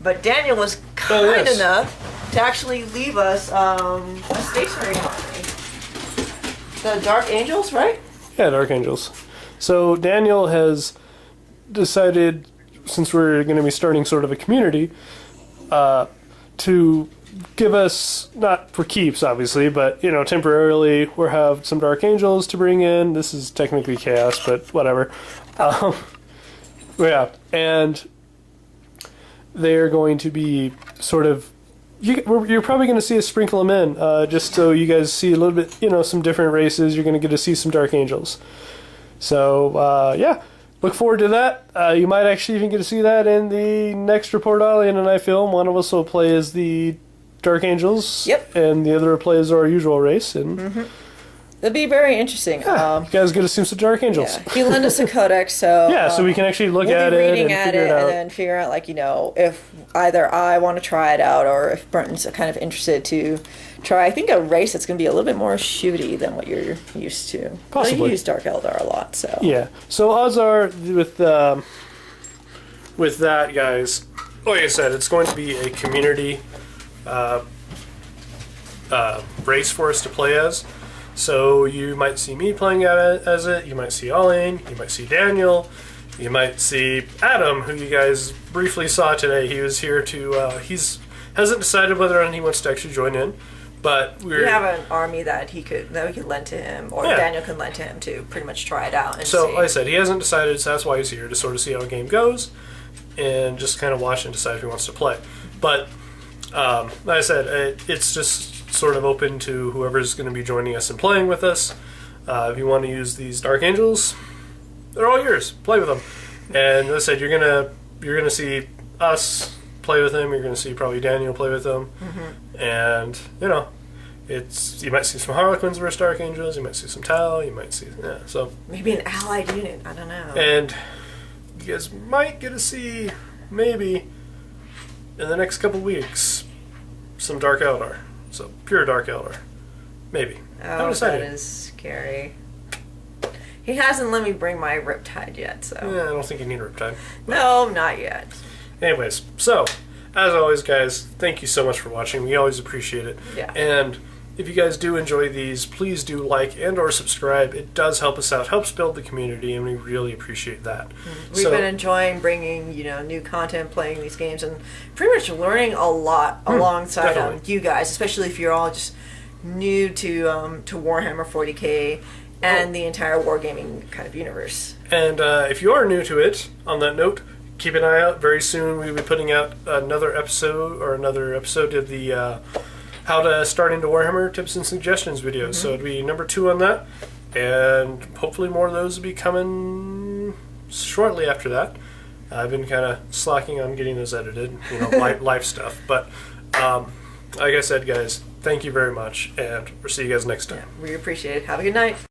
but Daniel was kind enough to actually leave us a stationary army. The Dark Angels, right? Yeah, Dark Angels. So Daniel has decided, since we're going to be starting sort of a community, to give us, not for keeps obviously, but, you know, temporarily we'll have some Dark Angels to bring in. This is technically Chaos, but whatever. Yeah, and they're going to be sort of, you're probably going to see us sprinkle them in, just so you guys see a little bit, you know, some different races. You're going to get to see some Dark Angels. So, yeah, look forward to that. You might actually even get to see that in the next report Alian and I film. One of us will play as the Dark Angels. Yep. And the other will play as our usual race. And It'll be very interesting. you guys get to see some Dark Angels. Yeah. He lent us a codex, so Yeah, so we can actually look we'll at be it reading and at figure it it out. and then figure out, like, you know, if either I want to try it out or if Brenton's kind of interested to try, I think, a race that's going to be a little bit more shooty than what you're used to. Possibly. Well, you use Dark Eldar a lot, so. Yeah. So odds are with that, guys, like I said, it's going to be a community race for us to play as. So you might see me playing as it. You might see Alian. You might see Daniel. You might see Adam, who you guys briefly saw today. He was here to. Hasn't decided whether or not he wants to actually join in, but We have an army that we could lend to him, or Yeah. Daniel can lend to him to pretty much try it out and So, see. like I said, he hasn't decided, so that's why he's here, to sort of see how the game goes and just kind of watch and decide if he wants to play. But, like I said, it's just sort of open to whoever's going to be joining us and playing with us. If you want to use these Dark Angels, they're all yours. Play with them. And as I said, you're gonna see us play with them. You're gonna see probably Daniel play with them. And, you know, you might see some Harlequins versus Dark Angels. You might see some Tal. You might see, yeah. So Maybe an allied unit. I don't know. and you guys might get to see, maybe, in the next couple weeks, some Dark Eldar. So, pure Dark Eldar. Maybe. Haven't Oh, that decided. is scary. He hasn't let me bring my Riptide yet, so. Yeah, I don't think you need Riptide. No, not yet. Anyways, so, as always, guys, thank you so much for watching. We always appreciate it. Yeah. And if you guys do enjoy these, please do like and or subscribe. It does help us out, helps build the community, and we really appreciate that. We've been enjoying bringing, new content, playing these games, and pretty much learning a lot alongside definitely. you guys, especially if you're all just new to Warhammer 40k and the entire wargaming kind of universe. And if you are new to it, on that note, keep an eye out. Very soon we'll be putting out another episode of the how to start into Warhammer tips and suggestions videos. So it'll be number 2 on that. And hopefully more of those will be coming shortly after that. I've been kind of slacking on getting those edited, life stuff. But like I said, guys, thank you very much. And we'll see you guys next time. We appreciate it. Have a good night.